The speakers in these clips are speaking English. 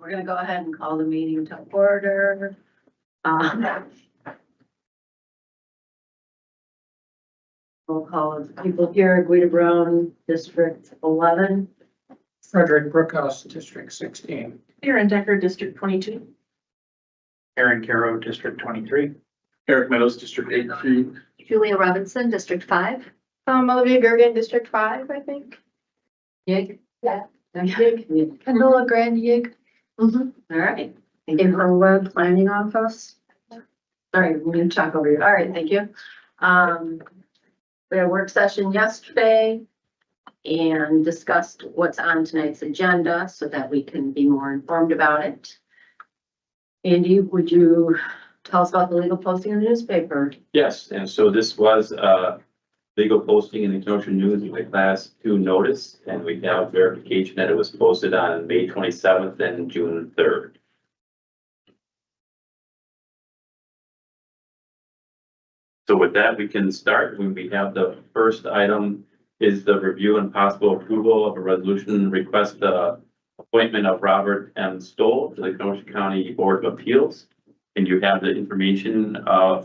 we're gonna go ahead and call the meeting to order. We'll call of people here, Guida Brown, District 11. Frederick Brookhouse, District 16. Aaron Decker, District 22. Aaron Caro, District 23. Eric Meadows, District 83. Julia Robinson, District 5. Olivia Gergen, District 5, I think. Yig? Yeah. Yig? Canola Grand Yig. All right. Thank you. April Webb, Planning Office. Sorry, we can talk over you. All right, thank you. We had a work session yesterday and discussed what's on tonight's agenda so that we can be more informed about it. Andy, would you tell us about the legal posting in the newspaper? Yes, and so this was legal posting in the Kenosha News with a class 2 notice, and we have verification that it was posted on May 27th and June 3rd. So with that, we can start. When we have the first item is the review and possible approval of a resolution request the appointment of Robert M. Stoll to the Kenosha County Board of Appeals. And you have the information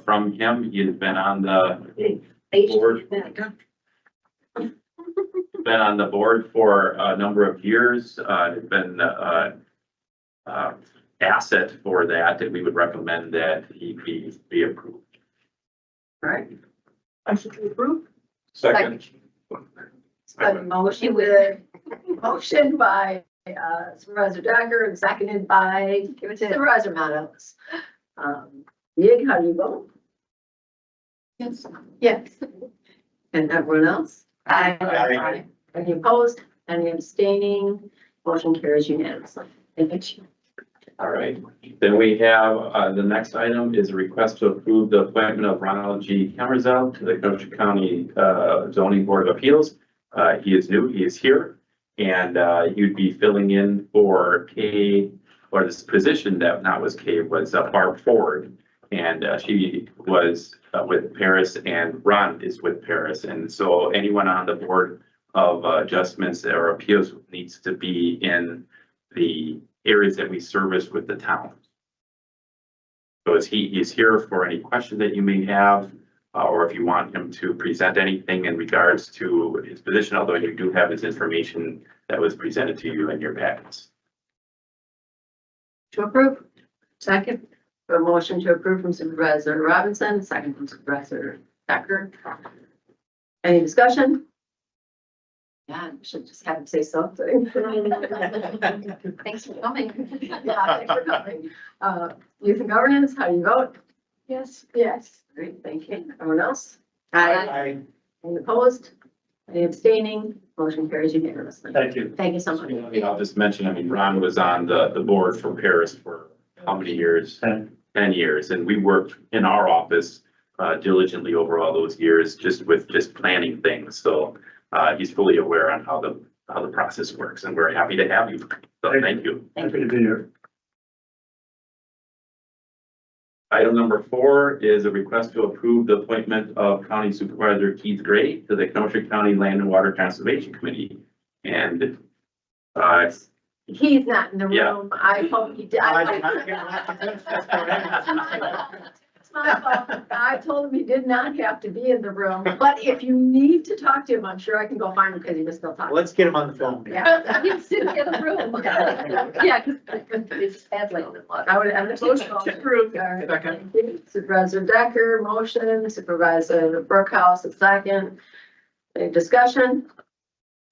from him. He has been on the board. Been on the board for a number of years. Has been asset for that, and we would recommend that he be approved. All right. Motion to approve. Second. A motion by Supervisor Decker and seconded by Supervisor Meadows. Yig, how do you vote? Yes. Yes. And everyone else? Aye. Any opposed? Any abstaining? Motion carries unanimously. Thank you. All right, then we have, the next item is a request to approve the appointment of Ronald G. Camerzel to the Kenosha County Zoning Board of Appeals. He is new, he is here, and he would be filling in for Kay, or this position that not was Kay, was Barb Ford. And she was with Paris, and Ron is with Paris. And so anyone on the Board of Adjustments or Appeals needs to be in the areas that we service with the town. So as he is here for any question that you may have, or if you want him to present anything in regards to his position, although you do have his information that was presented to you in your packets. To approve. Second. A motion to approve from Supervisor Robinson, second from Supervisor Decker. Any discussion? Yeah, I should just have him say something. Thanks for coming. Yeah, thanks for coming. Youth and governance, how do you vote? Yes. Yes. Great, thank you. Everyone else? Aye. Any opposed? Any abstaining? Motion carries unanimously. Thank you. Thank you so much. I'll just mention, I mean, Ron was on the board for Paris for how many years? 10 years, and we worked in our office diligently over all those years, just planning things. So he's fully aware on how the process works, and we're happy to have you. So thank you. Happy to be here. Item number 4 is a request to approve the appointment of County Supervisor Keith Gray to the Kenosha County Land and Water Conservation Committee. And He's not in the Yeah. room. I hope he did. It's my fault. I told him he did not have to be in the room, but if you need to talk to him, I'm sure I can go find him because he was still talking. Let's get him on the phone. Yeah. He's sitting in the room. Yeah, because it's sadly. I would have a motion to approve. Thank you. Supervisor Decker, motion, Supervisor Brookhouse, a second. Any discussion?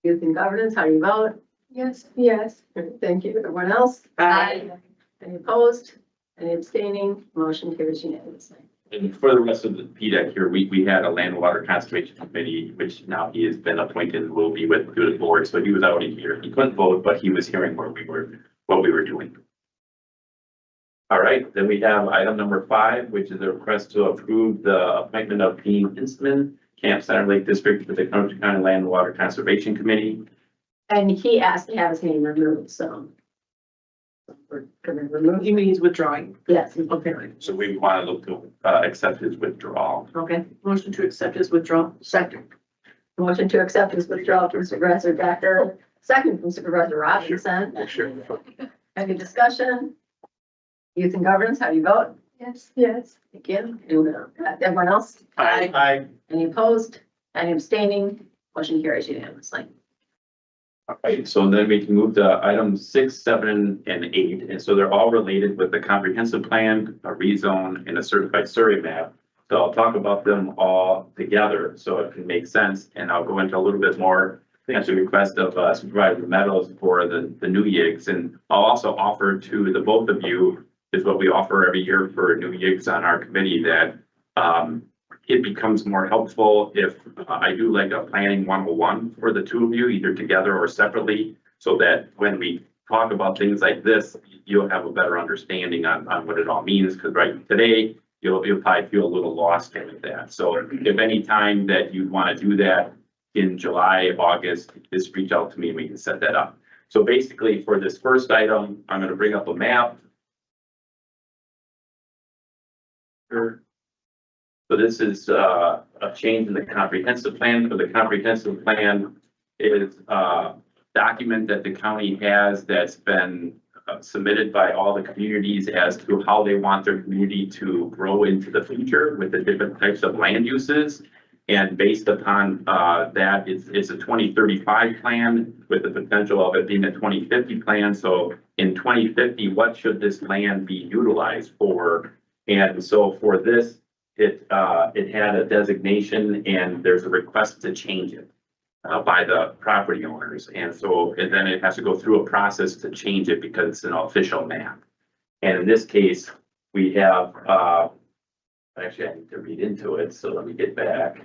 Youth and governance, how do you vote? Yes. Yes. Thank you. Everyone else? Aye. Any opposed? Any abstaining? Motion carries unanimously. And for the rest of the PDEC here, we had a Land and Water Conservation Committee, which now he has been appointed and will be with the board. So he was already here. He couldn't vote, but he was hearing what we were doing. All right, then we have item number 5, which is a request to approve the appointment of Dean Instman, Camp Center Lake District to the Kenosha County Land and Water Conservation Committee. And he asked to have his name removed, so. We're gonna remove. You mean he's withdrawing? Yes, Okay. So we want to look to accept his withdrawal. okay. Motion to accept his withdrawal. Second. Motion to accept his withdrawal from Supervisor Decker, second from Supervisor Robinson. Sure. Any discussion? Youth and governance, how do you vote? Yes. Yes. Thank you. And, everyone else? Aye. Any opposed? Any abstaining? Motion carries unanimously. Okay, so then we can move to items 6, 7, and 8, and so they're all related with the comprehensive plan, a rezone, and a certified survey map. So I'll talk about them all together so it can make sense, and I'll go into a little bit more at the request of Supervisor Meadows for the new yigs, and I'll also offer to the both of you is what we offer every year for new yigs on our committee, that it becomes more helpful if I do like a planning 101 for the two of you, either together or separately, so that when we talk about things like this, you'll have a better understanding on what it all means, because right today, you'll probably feel a little lost in that. So if any time that you want to do that in July, August, just reach out to me and we can set that up. So basically for this first item, I'm going to bring up a map. Sure. So this is a change in the comprehensive plan. So the comprehensive plan is a document that the county has that's been submitted by all the communities as to how they want their community to grow into the future with the different types of land uses. And based upon that, it's a 2035 plan with the potential of it being a 2050 plan. So in 2050, what should this land be utilized for? And so for this, it had a designation and there's a request to change it by the property owners. And then it has to go through a process to change it because it's an official map. And in this case, we have, actually I need to read into it, so let me get back.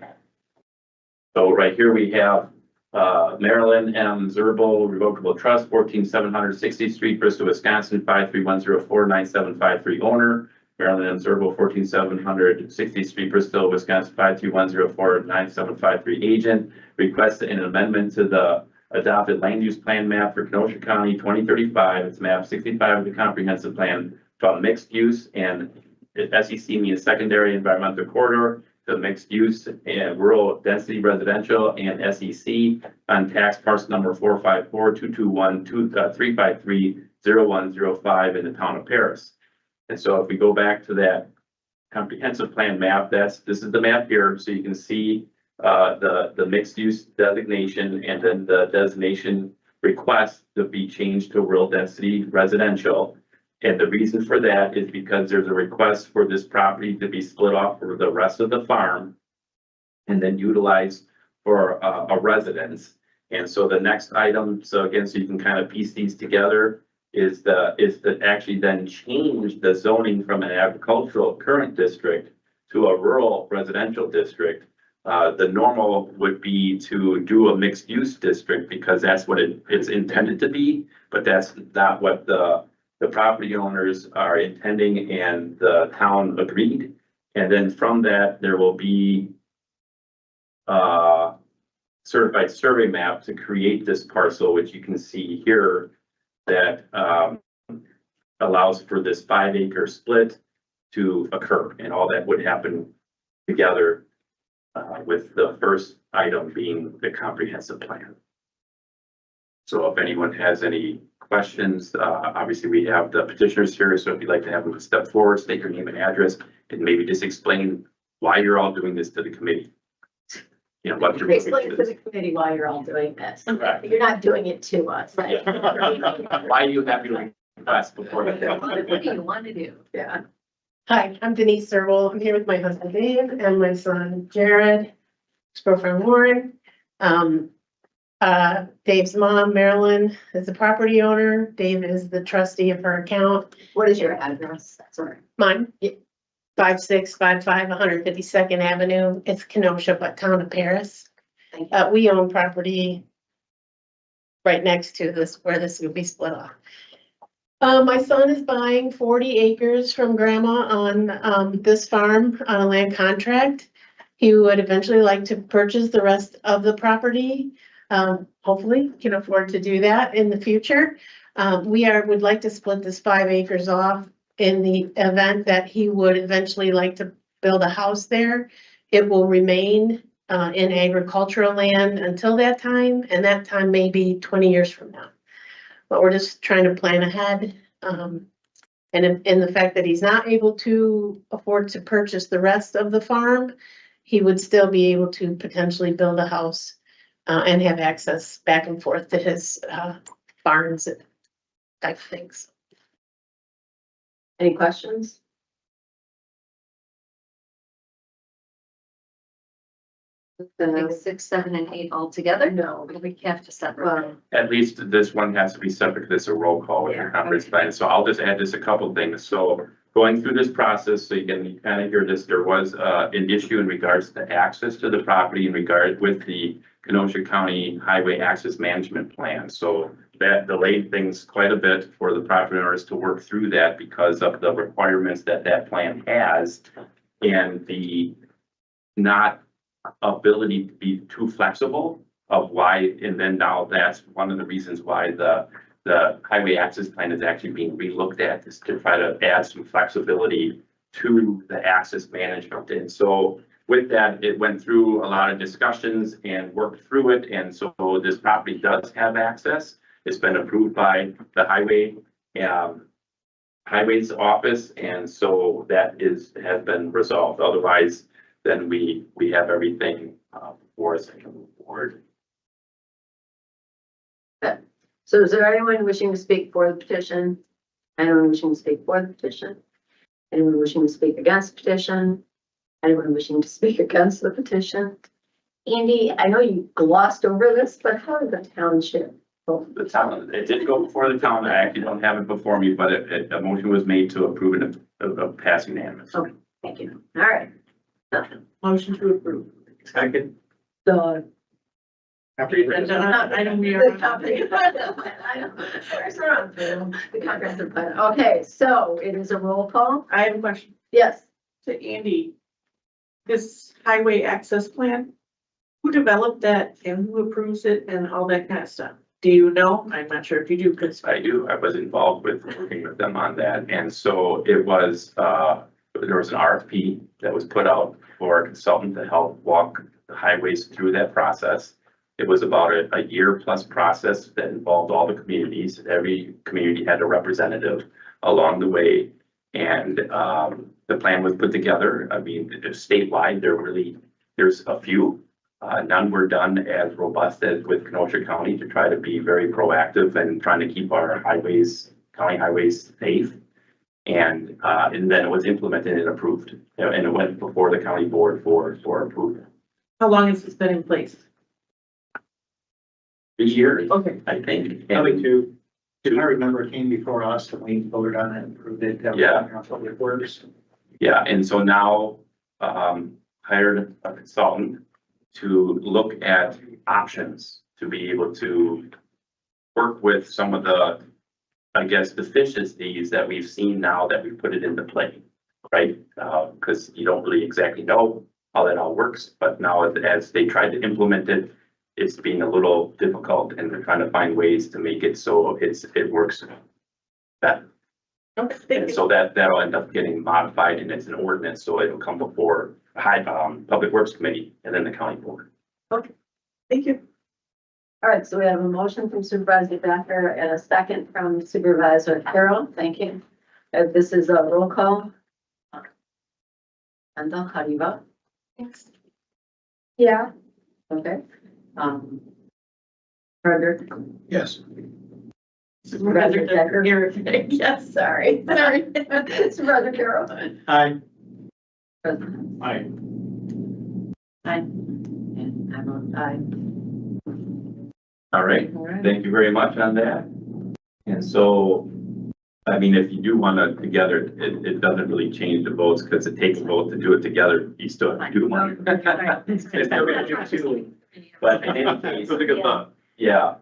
So right here we have Marilyn M. Zerbal Revocable Trust, 14700 60th Street, Bristol, Wisconsin, 531049753 owner. Marilyn M. Zerbal, 14700 60th Street, Bristol, Wisconsin, 531049753 agent. Requests an amendment to the adopted land use plan map for Kenosha County 2035. It's map 65 of the comprehensive plan from mixed use and SEC means secondary environmental corridor to mixed use and rural density residential and SEC on tax parcel number 454-221-353-0105 in the town of Paris. And so if we go back to that comprehensive plan map, this is the map here. So you can see the mixed use designation and then the designation request to be changed to rural density residential. And the reason for that is because there's a request for this property to be split off for the rest of the farm and then utilized for a residence. And so the next item, so again, so you can kind of piece these together, is to actually then change the zoning from an agricultural current district to a rural residential district. The normal would be to do a mixed use district because that's what it's intended to be, but that's not what the property owners are intending and the town agreed. And then from that, there will be certified survey map to create this parcel, which you can see here, that allows for this 5-acre split to occur, and all that would happen together with the first item being the comprehensive plan. So if anyone has any questions, obviously we have the petitioners here, so if you'd like to have them step forward, state your name and address, and maybe just explain why you're all doing this to the committee. You know, what you're. Explain to the committee why you're all doing this. Correct. You're not doing it to us. Right? Why do you have your request before What that? do you want to do? Yeah. Hi, I'm Denise Serbel. I'm here with my husband Dave and my son Jared, his girlfriend Warren. Dave's mom, Marilyn, is the property owner. Dave is the trustee of her account. What is your address? Sorry. Mine, 5655 152nd Avenue. It's Kenosha, but town of Paris. Thank you. We own property right next to this, where this will be split off. My son is buying 40 acres from grandma on this farm on a land contract. He would eventually like to purchase the rest of the property. Hopefully can afford to do that in the future. Would like to split this 5 acres off in the event that he would eventually like to build a house there. It will remain in agricultural land until that time, and that time may be 20 years from now. but we're just trying to plan ahead. And in the fact that he's not able to afford to purchase the rest of the farm, he would still be able to potentially build a house and have access back and forth to his barns and type of things. Any questions? Like 6, 7, and 8 all together? No. We have to separate. Well, At least this one has to be separate, this is a roll call with your comprehensive plan, so I'll just add just a couple things, so. Going through this process, so you can kind of hear this, there was an issue in regards to access to the property in regard with the Kenosha County Highway Access Management Plan. So that delayed things quite a bit for the property owners to work through that because of the requirements that that plan has. And the not ability to be too flexible of why, and then now that's one of the reasons why the highway access plan is actually being relooked at, is to try to add some flexibility to the access management. And so with that, it went through a lot of discussions and worked through it. And so this property does have access. It's been approved by the highways office. And so that has been resolved. Otherwise, then we have everything for us to move forward. so is there anyone wishing to speak for the petition? Anyone wishing to speak for the petition? Anyone wishing to speak against the petition? Anyone wishing to speak against the petition? Andy, I know you glossed over this, but how did the township vote? The town, it did go before the town. I actually don't have it before me, but a motion was made to approve it of passing unanimous. Okay, thank you. All right. Nothing. Motion to approve. Second. The. Item we The comprehensive plan. Where's the wrong thing? The comprehensive plan. Okay, so it is a roll call. I have a question Yes. to Andy. This highway access plan, who developed that and who approves it and all that kind of stuff? Do you know? I'm not sure if you do, because I do. I was involved with working with them on that. And so it was, there was an RFP that was put out for a consultant to help walk the highways through that process. It was about a year plus process that involved all the communities. Every community had a representative along the way. And the plan was put together. I mean, statewide, there's a few. None were done as robust as with Kenosha County to try to be very proactive and trying to keep our highways, county highways safe. And then it was implemented and approved, and it went before the county board for approval. how long has this been in place? 3 years, Okay. I think. Probably two. If I remember, it came before us and we voted on it and approved it. That was Yeah. on Public Works. Yeah, and so now, hired a consultant to look at options to be able to work with some of the, I guess, deficiencies that we've seen now that we put it into play, right? Because you don't really exactly know how that all works, but now as they try to implement it, it's being a little difficult, and they're trying to find ways to make it so it works better. Okay, thank And you. so that'll end up getting modified, and it's an ordinance, so it'll come before Public Works Committee and then the county board. Thank you. All right, so we have a motion from Supervisor Becker and a second from Supervisor Carroll. Thank you. This is a roll call. Kendall, how do you vote? Yes. Yeah. Okay. Frederick. Yes. Supervisor Becker. Yes. Sorry. Supervisor Carroll. Aye. President. Aye. Aye. And I vote aye. All right, All right. thank you very much on that. And so, I mean, if you do want to together, it doesn't really change the votes because it takes a vote to do it together. You still have to do one. It's still gonna do two. But in any case, Good luck. yeah.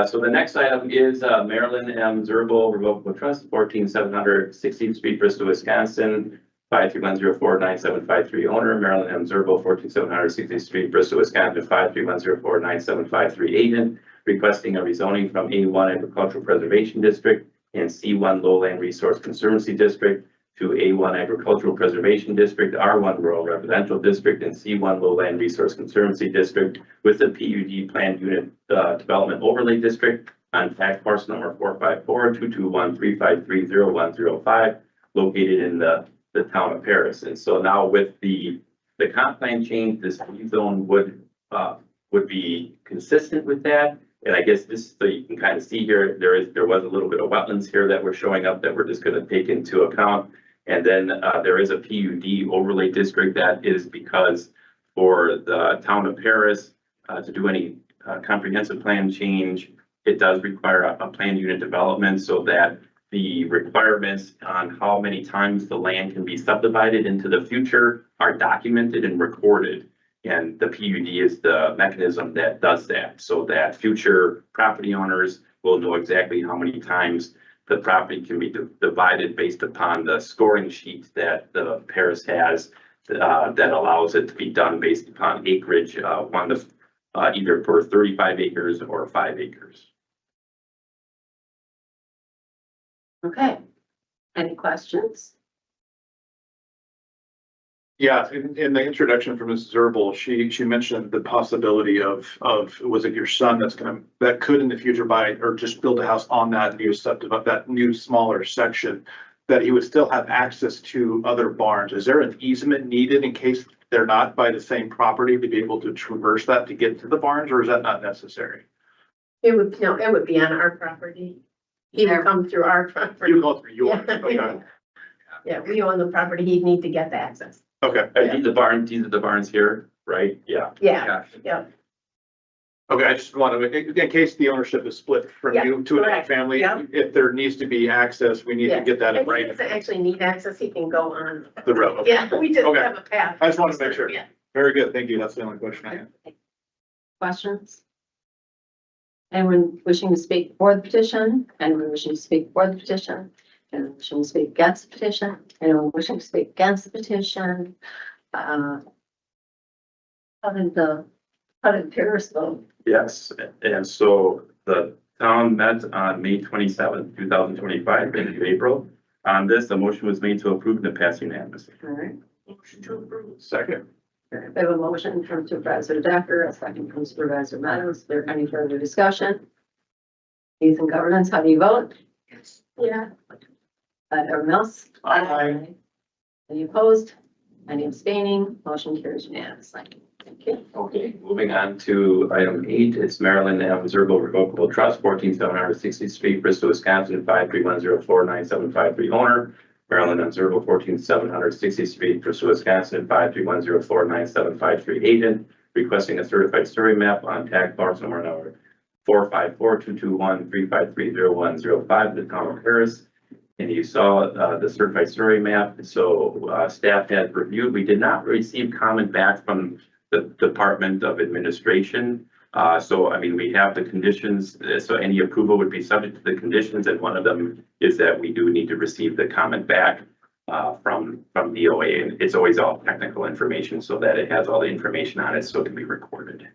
So the next item is Marilyn M. Zerbo Revocable Trust, 14700 16th Street, Bristol, Wisconsin. 531049753 owner, Marilyn M. Zerbo, 14700 16th Street, Bristol, Wisconsin. 531049753 agent, requesting a rezoning from A1 Agricultural Preservation District and C1 Lowland Resource Conservancy District to A1 Agricultural Preservation District, R1 Rural Residential District, and C1 Lowland Resource Conservancy District with the PUD Planned Unit Development Overlay District on tax parcel number 454-221-353-0105, located in the town of Paris. And so now with the comp plan change, this zone would be consistent with that. And I guess this, so you can kind of see here, there was a little bit of wetlands here that were showing up that we're just gonna take into account. And then there is a PUD overlay district. That is because for the town of Paris to do any comprehensive plan change, it does require a planned unit development so that the requirements on how many times the land can be subdivided into the future are documented and recorded. And the PUD is the mechanism that does that, so that future property owners will know exactly how many times the property can be divided based upon the scoring sheet that the Paris has that allows it to be done based upon acreage, either for 35 acres or 5 acres. Okay. Any questions? Yeah, in the introduction from Mrs. Zerbal, she mentioned the possibility of, was it your son that could in the future buy or just build a house on that new subdivision, that new smaller section, that he would still have access to other barns. Is there an easement needed in case they're not by the same property to be able to traverse that to get to the barns, or is that not necessary? It would be on our property. He would come through our property. You go through yours, Yeah. okay, Yeah, we own the property. He'd need to get the access. okay, These are the barns here, right? Yeah. Yeah, yeah. okay, I just want to, in case the ownership is split from Yeah, you to another correct, family, yeah. if there needs to be access, we need to Yeah. get that in And he writing. doesn't actually need access. He can go on. The road, okay. Yeah, we just Okay. have a path. I just wanted to make sure. Yeah. Very good, thank you, that's the only question I had. Questions? Anyone wishing to speak for the petition? Anyone wishing to speak for the petition? Anyone wishing to speak against the petition? Anyone wishing to speak against the petition? How did Paris vote? Yes, and so the town met on May 27th, 2025, in April. On this, the motion was made to approve and it passed unanimously. All right. Motion to approve. Second. We have a motion from Supervisor Decker, a second from Supervisor Meadows. Is there any further discussion? Youth and governance, how do you vote? Yes. Yeah. Everyone else? Aye. Any opposed? Any abstaining? Motion carries unanimously. Thank you. Okay, moving on to item 8, it's Maryland Ave Zerbo Revocable Trust, 14760th Street, Bristol, Wisconsin, 531049753 owner. Maryland Ave Zerbo, 14760th Street, Bristol, Wisconsin, 531049753 agent, requesting a certified survey map on tax parcel number 454-221-353-0105, the town of Paris. And you saw the certified survey map, so staff had reviewed. We did not receive comment back from the Department of Administration. So, I mean, we have the conditions, so any approval would be subject to the conditions, and one of them is that we do need to receive the comment back from DOA, and it's always all technical information so that it has all the information on it, so it can be recorded.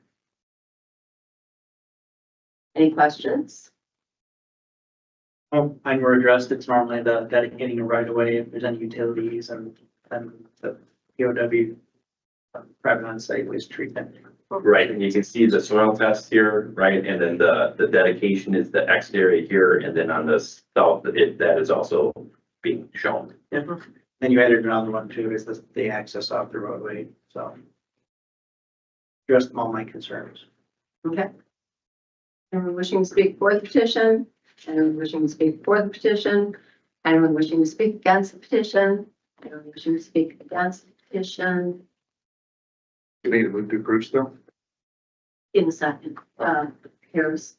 Any questions? Mine were addressed. It's normally the dedicating a right of way if there's any utilities and the POW private on site waste treatment. Right, and you can see the soil test here, right, and then the dedication is the X area here, and then on the south, that is also being shown. Then you added another one too, is the access off the roadway, so. Addressed all my concerns. Okay. Anyone wishing to speak for the petition? Anyone wishing to speak for the petition? Anyone wishing to speak against the petition? Anyone wishing to speak against the petition? You need to move to approve still? In a second, Harris.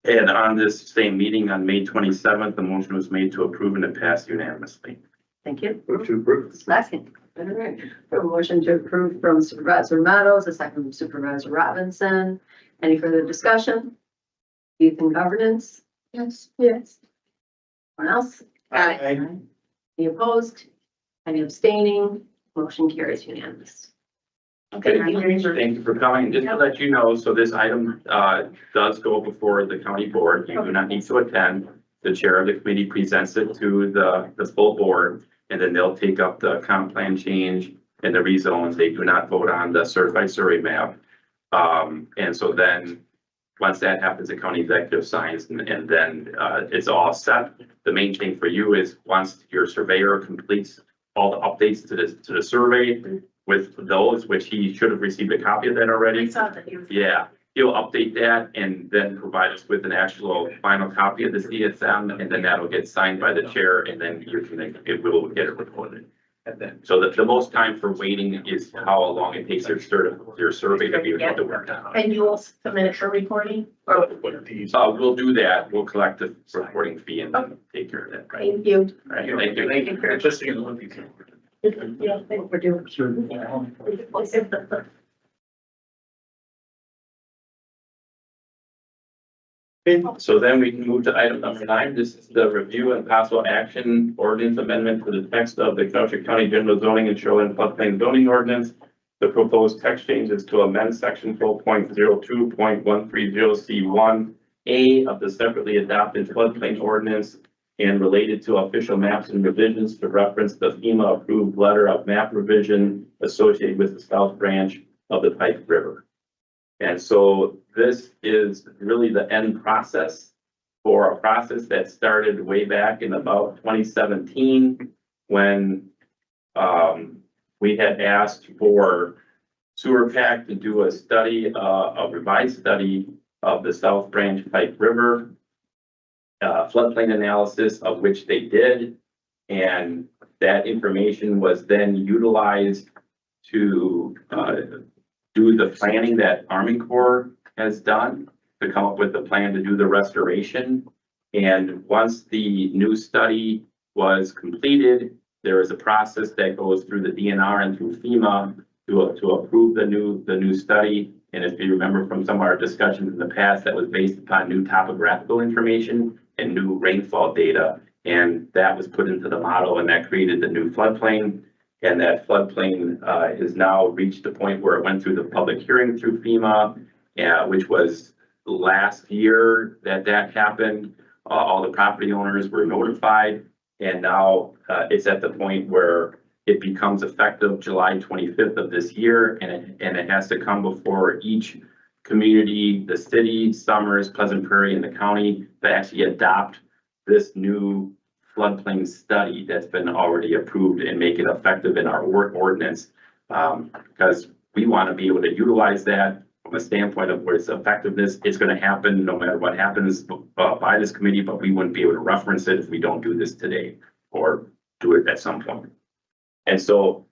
And on this same meeting on May 27th, the motion was made to approve and it passed unanimously. Thank you. Move to approve. Second. All right. A motion to approve from Supervisor Meadows, a second from Supervisor Robinson. Any further discussion? Youth and governance? Yes. Yes. Anyone else? Aye. Any opposed? Any abstaining? Motion carries unanimous. Okay, thank you for coming. Just to let you know, so this item does go before the county board. You do not need to attend. The chair of the committee presents it to the full board, and then they'll take up the comp plan change and the rezones. They do not vote on the certified survey map. And so then once that happens, the county executive signs and then it's all set. The main thing for you is once your surveyor completes all the updates to the survey with those, which he should have received a copy of that I already. saw that you. Yeah, he'll update that and then provide us with an actual final copy of the CSM, and then that'll get signed by the chair, and then it will get it recorded. And then, So the most time for waiting is how long it takes your survey to be able to work on. And you will submit it for recording? Or, We'll do that. We'll collect the recording fee and then take care of that. Right. thank you. All right, thank you. thank you for interesting in looking. Yeah, thank you for doing. So then we can move to item number 9. This is the review and possible action ordinance amendment to the text of the Kenosha County General Zoning and Shoreline Floodplain Zoning Ordinance. The proposed text changes to amend section 12.02.130C1A of the separately adopted floodplain ordinance and related to official maps and revisions to reference the FEMA approved letter of map revision associated with the South Branch of the Pike River. And so this is really the end process for a process that started way back in about 2017 when we had asked for Sewer Pack to do a study, a revised study of the South Branch Pike River floodplain analysis, of which they did. And that information was then utilized to do the planning that Army Corps has done to come up with a plan to do the restoration. And once the new study was completed, there is a process that goes through the DNR and through FEMA to approve the new study. And if you remember from some of our discussions in the past, that was based upon new topographical information and new rainfall data. And that was put into the model, and that created the new floodplain. And that floodplain has now reached the point where it went through the public hearing through FEMA, which was last year that happened. All the property owners were notified, and now it's at the point where it becomes effective July 25th of this year, and it has to come before each community, the city, Summers, Pleasant Prairie, and the county to actually adopt this new floodplain study that's been already approved and make it effective in our ordinance. Because we want to be able to utilize that from a standpoint of where its effectiveness is going to happen no matter what happens by this committee, but we wouldn't be able to reference it if we don't do this today or do it at some point. And so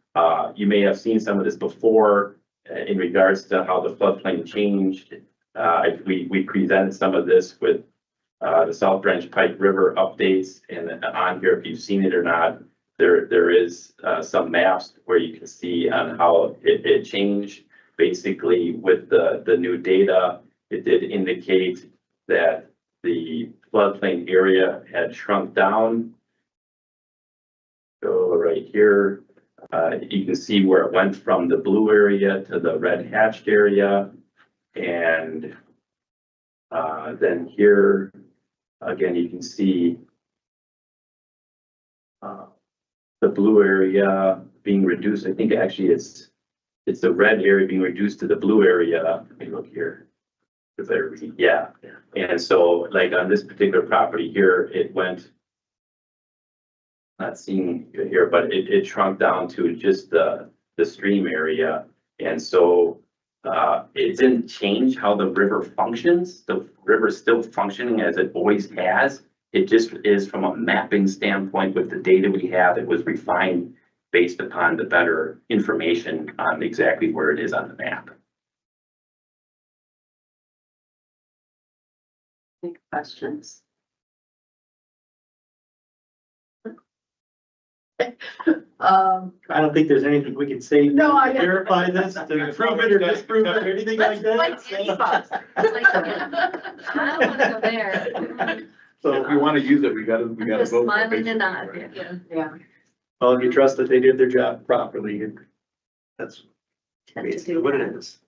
you may have seen some of this before in regards to how the floodplain changed. We presented some of this with the South Branch Pike River updates, and on here, if you've seen it or not, there is some maps where you can see on how it changed. Basically, with the new data, it did indicate that the floodplain area had shrunk down. So right here, you can see where it went from the blue area to the red hatched area, and then here. Again, you can see the blue area being reduced. I think actually it's the red area being reduced to the blue area. Let me look here. Yeah. And so like on this particular property here, it went, not seeing here, but it shrunk down to just the stream area. And so it didn't change how the river functions. The river is still functioning as it always has. It just is from a mapping standpoint with the data we have, it was refined based upon the better information on exactly where it is on the map. Any questions? I don't think there's anything we can say to No, I- verify this, to prove it or disprove it or anything like Let's that. Annie Fox. I don't want to go there. So if we want to use it, we gotta Just vote. smiling and nodding, yeah. Yeah. Well, if you trust that they did their job properly, that's Tend to basically do what it that. is.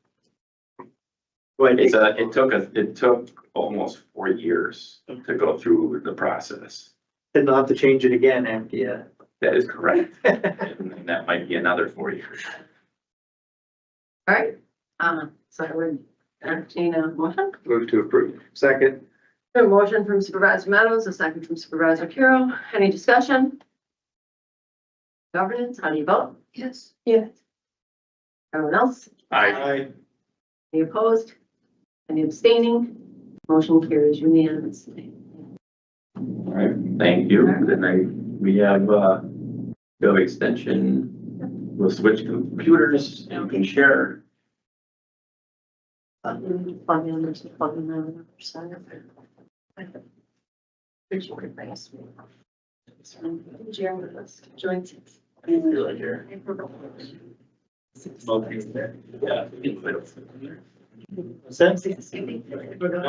Go ahead. It took almost 4 years to go through the process. Then they'll have to change it again after you. That is correct. And that might be another 4 years. All right, so we're entertain a motion. Move to approve. Second. A motion from Supervisor Meadows, a second from Supervisor Carroll. Any discussion? Governance, how do you vote? Yes. Yes. Everyone else? Aye. Any opposed? Any abstaining? Motion carries unanimously. All right, thank you. Then we have, Go extension. We'll switch computers and we can share. Plug in, there's a plug in on the other side. Here's your advice. Jeremy, let's join us. No,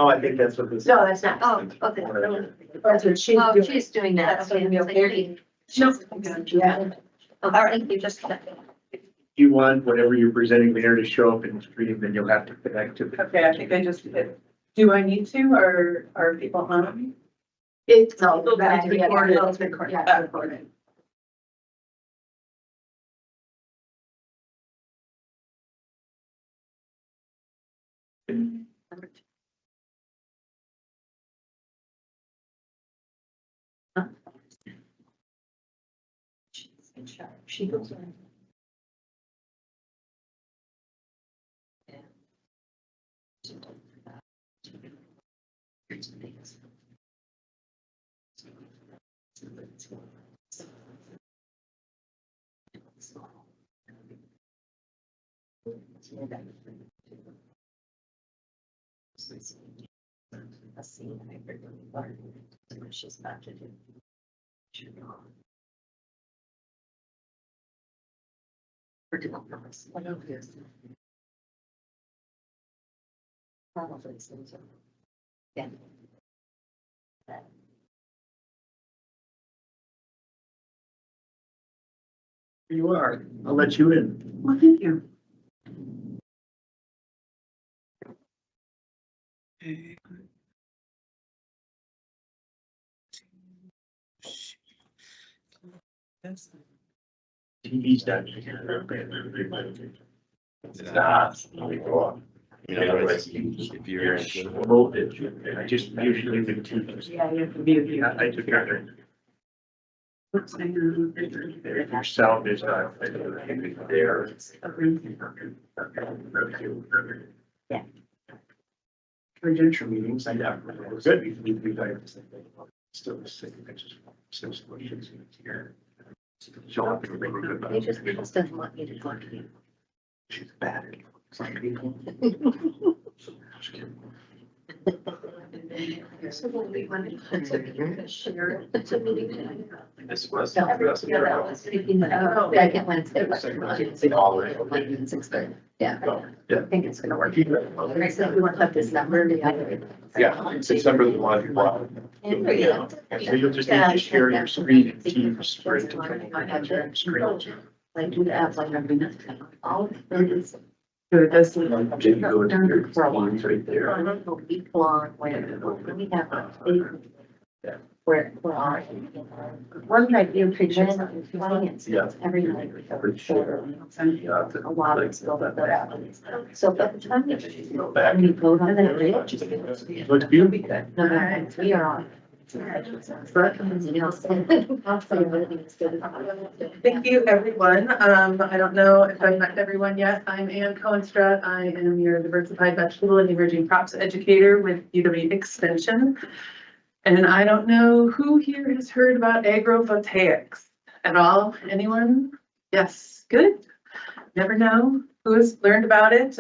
I think that's what this. No, that's not. Oh, okay. That's what she's Oh, doing. she's doing that. That's gonna be okay. No. Yeah. All right, you just. You want whatever you're presenting there to show up in the stream, then you'll have to connect to it. Okay, I think I just hit. Do I need to, or are people on? It's all recorded. recorded. It's recorded. Yeah, it's recorded. She goes on. She's not to do. For different purpose. What else is? Probably so. Yeah. Here you are. I'll let you in. Well, thank you. TV's done. It's not. If you're in voltage. I just usually do two. Yeah, you have to mute you. I took care of it. If your sound is not there. Yeah. Residential meetings, I know, good. We still sick. Still solutions here. Show up and make a good. He just doesn't want me to talk to you. She's bad at some people. So when we wanted to share, it's a meeting tonight. This was. Yeah, that was thinking that, oh, second Wednesday. 6:30. Yeah. Yeah. I think it's gonna work. I said we want to have this number. Yeah, it's December the one. Yeah. So you'll just need to share your screen and Teams for it to. Like do the apps like every minute. All Good, that's. You go to your screens right there. a week long, whatever, we have a where our one night you present clients Yeah. every night. For sure. A lot of stuff like that. So by the time Go back. you vote on that, Looks beautiful. no matter, we are on. Thank you, everyone. I don't know if I've met everyone yet. I'm Ann Cohenstraat. I am your diversified vegetable and emerging crops educator with UW Extension. And I don't know who here has heard about agrovoltaics at all. Anyone? Yes, good. Never know who has learned about it.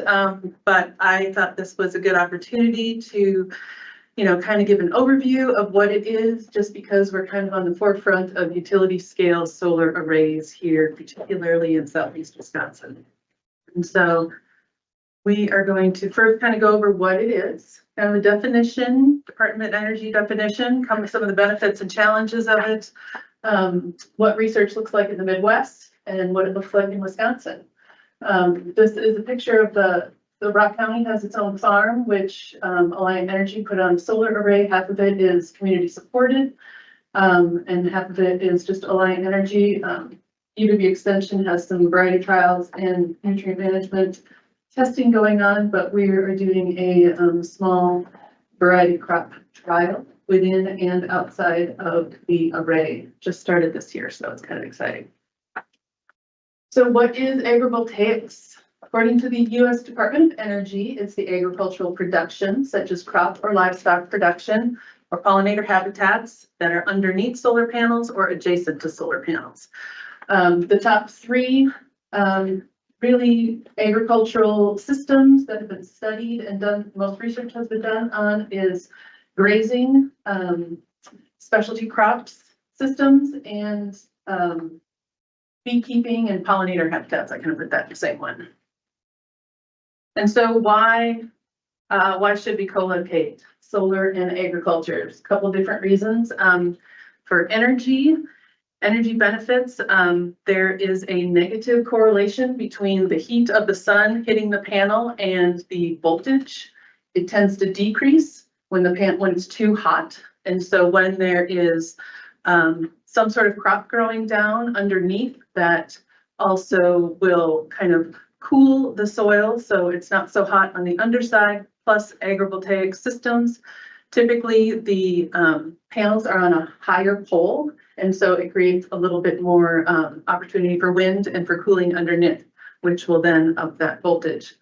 But I thought this was a good opportunity to kind of give an overview of what it is, just because we're kind of on the forefront of utility scale solar arrays here, particularly in southeast Wisconsin. And so we are going to first kind of go over what it is, kind of the definition, Department of Energy definition, come with some of the benefits and challenges of it, what research looks like in the Midwest, and what it looks like in Wisconsin. This is a picture of the Rock County has its own farm, which Alliant Energy put on a solar array. Half of it is community supported, and half of it is just Alliant Energy. UW Extension has some variety trials and nutrient management testing going on, but we are doing a small variety crop trial within and outside of the array. Just started this year, so it's kind of exciting. So what is agrivoltaics? According to the U.S. Department of Energy, it's the agricultural production, such as crop or livestock production, or pollinator habitats that are underneath solar panels or adjacent to solar panels. The top three really agricultural systems that have been studied and done, most research has been done on is grazing, specialty crops systems, and beekeeping and pollinator habitats. I kind of put that in the same one. And so why should we co-locate solar and agriculture? There's a couple different reasons. For energy benefits, there is a negative correlation between the heat of the sun hitting the panel and the voltage. It tends to decrease when it's too hot. And so when there is some sort of crop growing down underneath, that also will kind of cool the soil so it's not so hot on the underside. Plus agrivoltaic systems, typically the panels are on a higher pole, and so it creates a little bit more opportunity for wind and for cooling underneath, which will then up that voltage.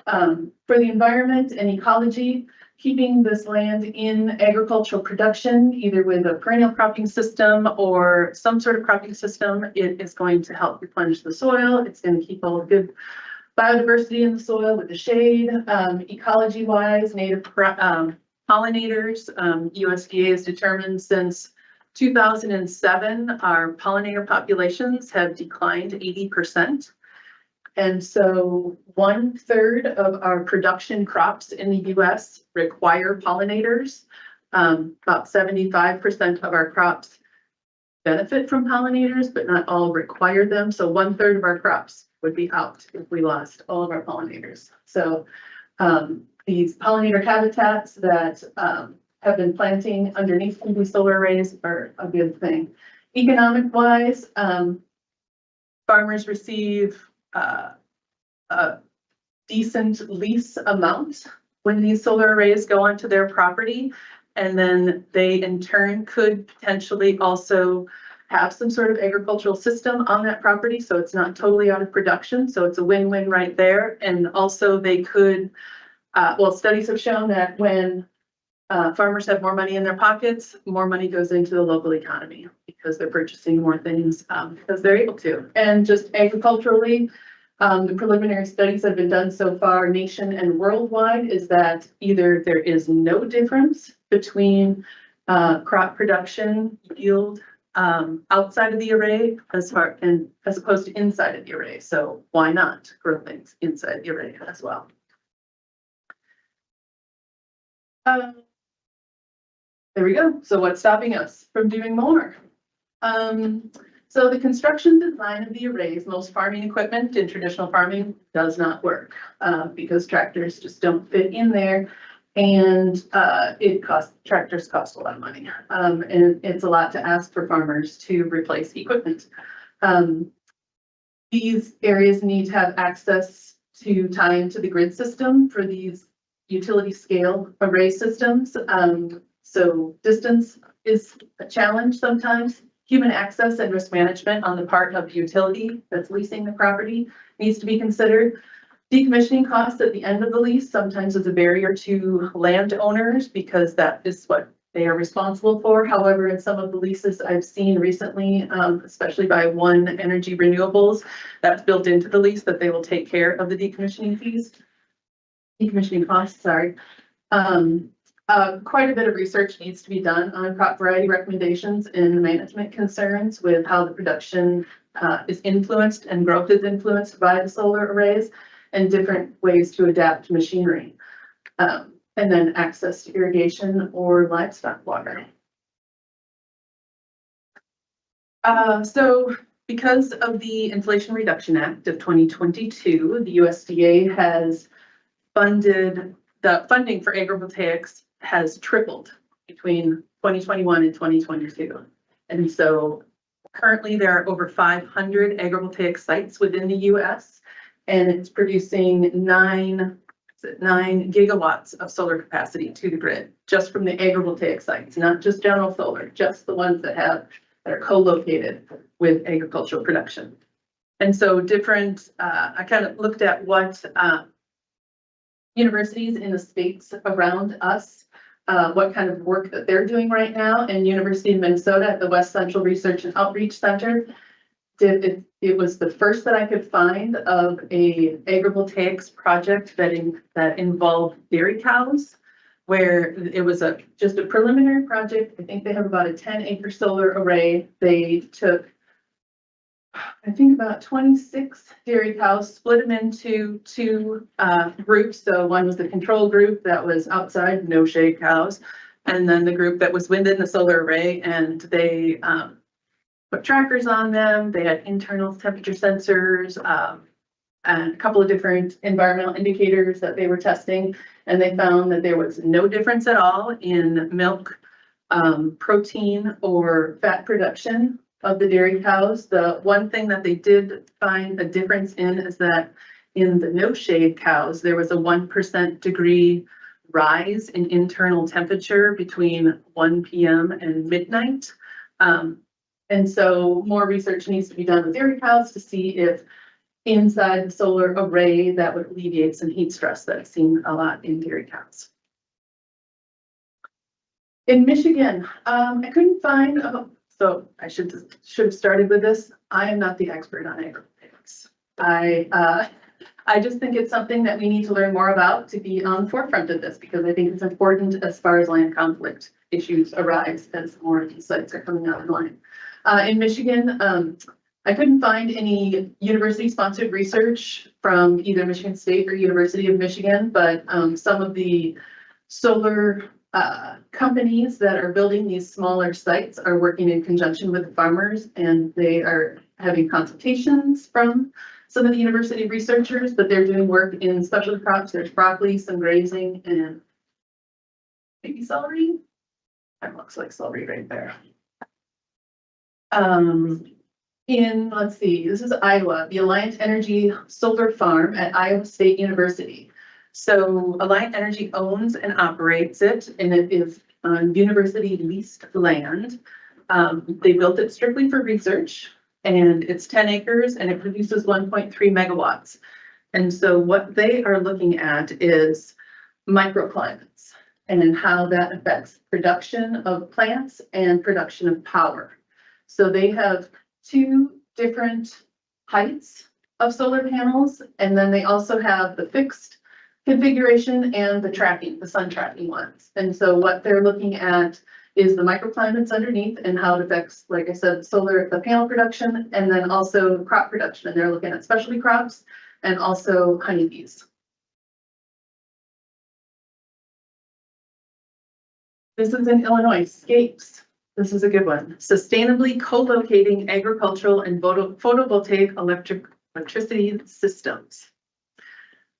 For the environment and ecology, keeping this land in agricultural production, either with a perennial cropping system or some sort of cropping system, it is going to help replenish the soil. It's going to keep all the good biodiversity in the soil with the shade. Ecology-wise, native pollinators, USDA has determined since 2007, our pollinator populations have declined 80%. And so 1/3 of our production crops in the US require pollinators. About 75% of our crops benefit from pollinators, but not all require them. So 1/3 of our crops would be out if we lost all of our pollinators. So these pollinator habitats that have been planting underneath PV solar arrays are a good thing. Economic wise, farmers receive a decent lease amount when these solar arrays go onto their property. And then they in turn could potentially also have some sort of agricultural system on that property. So it's not totally out of production. So it's a win-win right there. And also they could, well, studies have shown that when farmers have more money in their pockets, more money goes into the local economy because they're purchasing more things because they're able to. And just agriculturally, the preliminary studies that have been done so far, nation and worldwide, is that either there is no difference between crop production yield outside of the array as opposed to inside of the array. So why not grow things inside the array as well? There we go. So what's stopping us from doing more? So the construction design of the arrays, most farming equipment in traditional farming does not work because tractors just don't fit in there, and tractors cost a lot of money, and it's a lot to ask for farmers to replace equipment. These areas need to have access to tie into the grid system for these utility scale array systems. So distance is a challenge sometimes. Human access and risk management on the part of the utility that's leasing the property needs to be considered. Decommissioning costs at the end of the lease sometimes is a barrier to landowners because that is what they are responsible for. However, in some of the leases I've seen recently, especially by One Energy Renewables, that's built into the lease that they will take care of the decommissioning costs, sorry. Quite a bit of research needs to be done on crop variety recommendations and management concerns with how the production is influenced and growth is influenced by the solar arrays and different ways to adapt machinery. And then access to irrigation or livestock water. So because of the Inflation Reduction Act of 2022, the USDA has funded, the funding for agrivoltaics has tripled between 2021 and 2022. And so currently there are over 500 agrivoltaic sites within the US, and it's producing 9 gigawatts of solar capacity to the grid, just from the agrivoltaic sites, not just general solar, just the ones that are co-located with agricultural production. And so different, I kind of looked at what universities in the states around us, what kind of work that they're doing right now, and University of Minnesota at the West Central Research and Outreach Center it was the first that I could find of a agrivoltaics project that involved dairy cows, where it was just a preliminary project. I think they have about a 10-acre solar array. They took, I think, about 26 dairy cows, split them into two groups. So one was the control group that was outside, no shade cows, and then the group that was within the solar array, and they put trackers on them. They had internal temperature sensors, and a couple of different environmental indicators that they were testing. And they found that there was no difference at all in milk, protein, or fat production of the dairy cows. The one thing that they did find a difference in is that in the no shade cows, there was a 1% degree rise in internal temperature between 1 p.m. and midnight. And so more research needs to be done with dairy cows to see if inside the solar array that would alleviate some heat stress that's seen a lot in dairy cows. In Michigan, I couldn't find, so I should have started with this. I am not the expert on agrivoltaics. I just think it's something that we need to learn more about to be on the forefront of this, because I think it's important as far as land conflict issues arise as more of these sites are coming online. In Michigan, I couldn't find any university-sponsored research from either Michigan State or University of Michigan, but some of the solar companies that are building these smaller sites are working in conjunction with the farmers, and they are having consultations from some of the university researchers, but they're doing work in specialty crops. There's broccoli, some grazing, and maybe celery. That looks like celery right there. Let's see, this is Iowa, the Alliant Energy Solar Farm at Iowa State University. So Alliant Energy owns and operates it, and it is on university leased land. They built it strictly for research, and it's 10 acres and it produces 1.3 megawatts. And so what they are looking at is microclimates and how that affects production of plants and production of power. So they have 2 different heights of solar panels, and then they also have the fixed configuration and the tracking, the sun tracking ones. And so what they're looking at is the microclimates underneath and how it affects, like I said, the panel production, and then also crop production. And they're looking at specialty crops and also honeybees. This is in Illinois, SCAPES. This is a good one. Sustainably co-locating agricultural and photovoltaic electricity systems.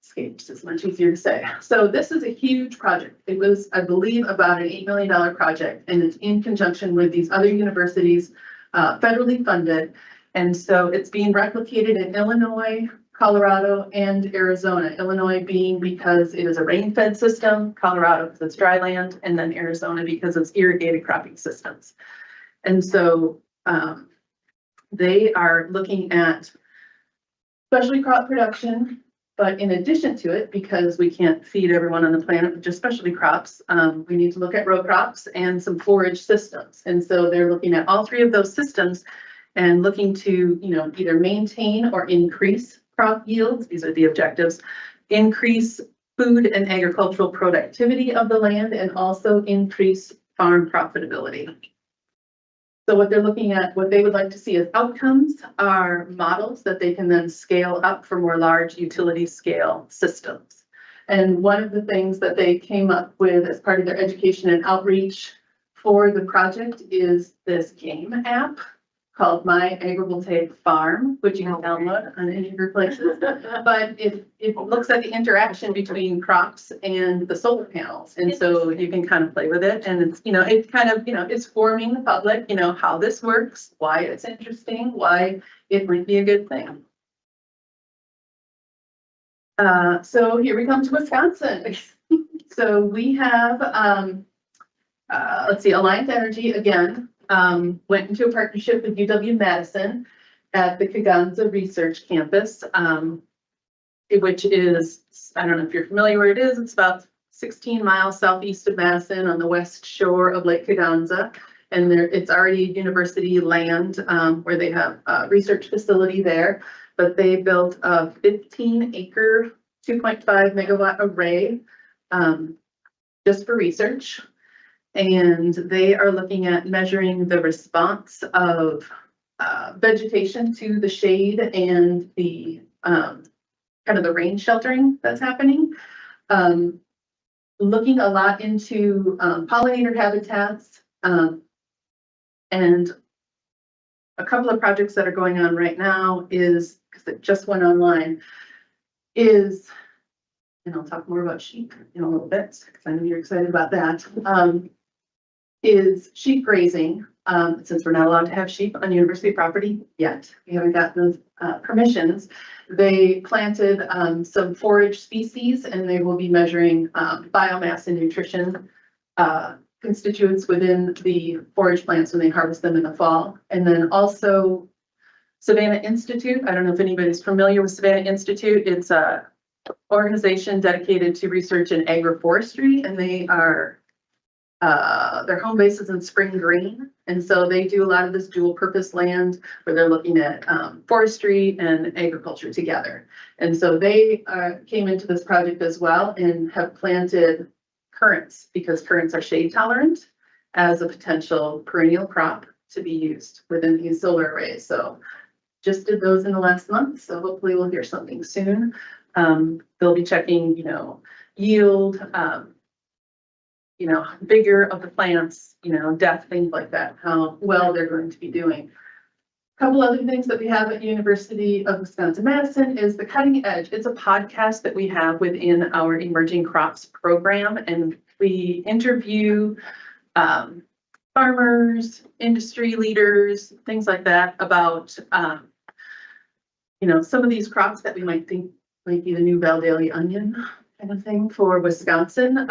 SCAPES is much easier to say. So this is a huge project. It was, I believe, about an $8 million project, and it's in conjunction with these other universities, federally funded. And so it's being replicated in Illinois, Colorado, and Arizona. Illinois being because it is a rain-fed system, Colorado because it's dry land, and then Arizona because it's irrigated cropping systems. And so they are looking at specialty crop production, but in addition to it, because we can't feed everyone on the planet with just specialty crops, we need to look at row crops and some forage systems. And so they're looking at all 3 of those systems and looking to, either maintain or increase crop yields. These are the objectives. Increase food and agricultural productivity of the land, and also increase farm profitability. So what they're looking at, what they would like to see as outcomes are models that they can then scale up for more large utility scale systems. And one of the things that they came up with as part of their education and outreach for the project is this game app called My Agrivoltaic Farm, which you can download on any of your places. But it looks at the interaction between crops and the solar panels. And so you can kind of play with it. And it's, it kind of, it's forming the public, how this works, why it's interesting, why it might be a good thing. So here we come to Wisconsin. So we have, let's see, Alliant Energy again, went into a partnership with UW-Madison at the Kaganza Research Campus, which is, I don't know if you're familiar where it is, it's about 16 miles southeast of Madison on the west shore of Lake Kaganza. And there, it's already university land, where they have a research facility there, but they built a 15-acre, 2.5 megawatt array, just for research. And they are looking at measuring the response of vegetation to the shade and the kind of the rain sheltering that's happening. Looking a lot into pollinator habitats, and a couple of projects that are going on right now is, because it just went online, is, and I'll talk more about sheep in a little bit, because I know you're excited about that, is sheep grazing. Since we're not allowed to have sheep on university property yet, we haven't gotten those permissions. They planted some forage species, and they will be measuring biomass and nutrition constituents within the forage plants when they harvest them in the fall. And then also Savannah Institute. I don't know if anybody's familiar with Savannah Institute. It's a organization dedicated to research in agroforestry, and they are their home base is in Spring Green. And so they do a lot of this dual purpose land where they're looking at forestry and agriculture together. And so they came into this project as well and have planted currants, because currants are shade tolerant, as a potential perennial crop to be used within these solar arrays. So just did those in the last month. So hopefully we'll hear something soon. They'll be checking, yield, vigor of the plants, depth, things like that, how well they're going to be doing. A couple other things that we have at University of Wisconsin-Madison is The Cutting Edge. It's a podcast that we have within our Emerging Crops program, and we interview farmers, industry leaders, things like that about, some of these crops that we might think might be the new Valdalia onion kind of thing for Wisconsin,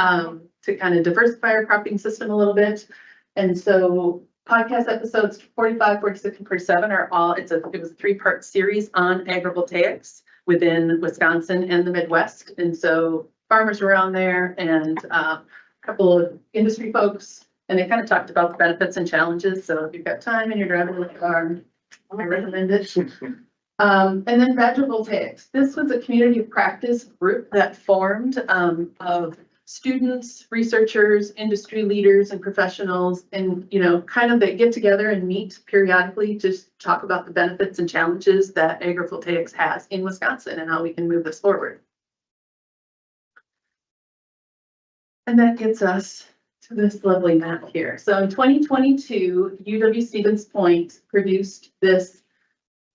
to kind of diversify our cropping system a little bit. And so podcast episodes 45, 46, and 47 are all, it was a 3-part series on agrivoltaics within Wisconsin and the Midwest. And so farmers were on there, and a couple of industry folks, and they kind of talked about the benefits and challenges. So if you've got time and you're driving the car, I recommend it. And then Vegovoltaics. This was a community of practice group that formed of students, researchers, industry leaders, and professionals, and kind of they get together and meet periodically to talk about the benefits and challenges that agrivoltaics has in Wisconsin and how we can move this forward. And that gets us to this lovely map here. So in 2022, UW-Stevens Point produced this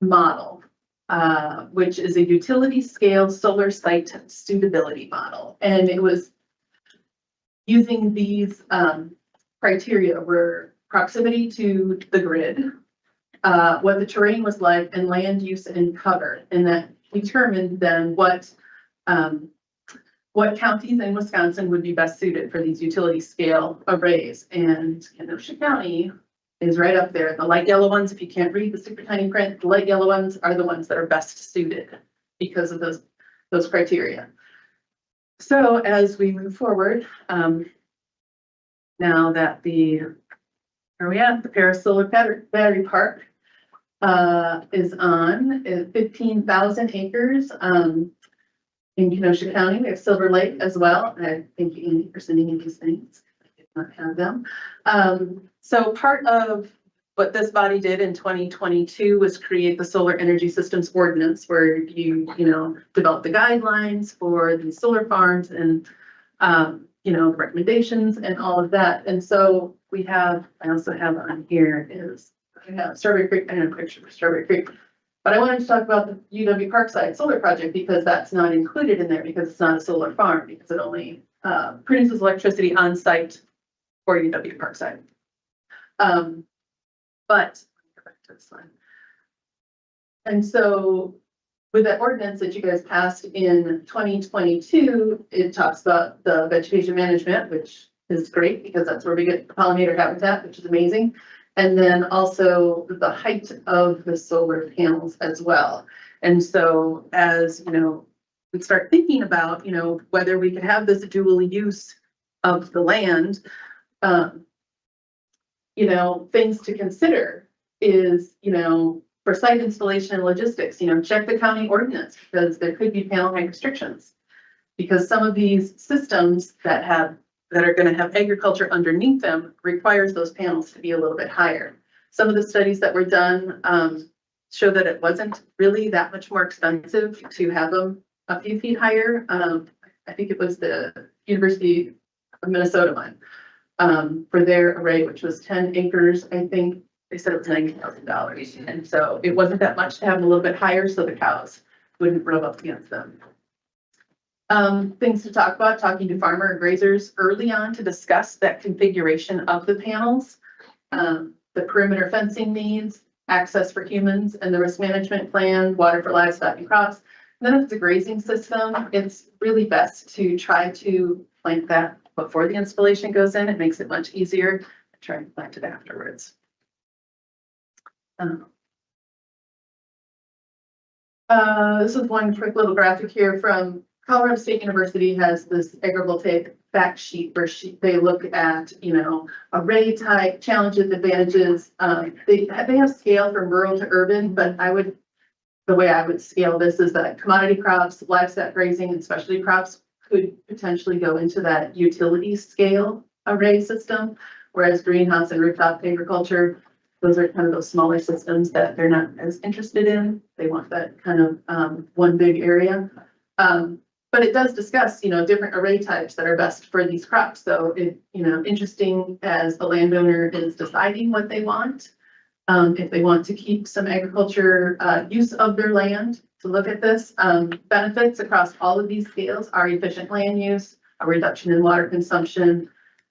model, which is a utility scale solar site suitability model. And it was using these criteria were proximity to the grid, what the terrain was like, and land use and cover. And that determined then what counties in Wisconsin would be best suited for these utility scale arrays. And Kenosha County is right up there. The light yellow ones, if you can't read the super tiny print, the light yellow ones are the ones that are best suited because of those criteria. So as we move forward, now that where are we at? The Paris Solar Battery Park is on 15,000 acres in Kenosha County. We have Silver Lake as well. I thank you, Andy, for sending in these things. I did not have them. So part of what this body did in 2022 was create the Solar Energy Systems Ordinance, where you develop the guidelines for the solar farms and, the recommendations and all of that. And so I also have on here I have Strawberry Creek, I have a picture for Strawberry Creek, but I wanted to talk about the UW Parkside Solar Project because that's not included in there because it's not a solar farm, because it only produces electricity on site for UW Parkside. But go back to this one. And so with that ordinance that you guys passed in 2022, it talks about the vegetation management, which is great because that's where we get pollinator habitat, which is amazing. And then also the height of the solar panels as well. And so as, you know, we start thinking about, you know, whether we could have this dual use of the land, you know, things to consider is, you know, for site installation and logistics, you know, check the county ordinance because there could be panel height restrictions. Because some of these systems that are gonna have agriculture underneath them requires those panels to be a little bit higher. Some of the studies that were done show that it wasn't really that much more expensive to have them a few feet higher. I think it was the University of Minnesota one for their array, which was 10 acres, I think. They said it was $90,000. And so it wasn't that much to have them a little bit higher so the cows wouldn't rub up against them. Things to talk about, talking to farmer and grazers early on to discuss that configuration of the panels, the perimeter fencing needs, access for humans, and the risk management plan, water for livestock and crops. And then if it's a grazing system, it's really best to try to plant that before the installation goes in. It makes it much easier to try and plant it afterwards. This is one quick little graphic here from Colorado State University has this agrivoltaic fact sheet where they look at, you know, array type, challenges, advantages. They have scale from rural to urban, but the way I would scale this is that commodity crops, livestock grazing, and specialty crops could potentially go into that utility scale array system, whereas greenhouse and rooftop agriculture, those are kind of those smaller systems that they're not as interested in. They want that kind of one big area. But it does discuss, you know, different array types that are best for these crops. So it, you know, interesting as the landowner is deciding what they want. If they want to keep some agriculture use of their land, to look at this. Benefits across all of these scales are efficient land use, a reduction in water consumption,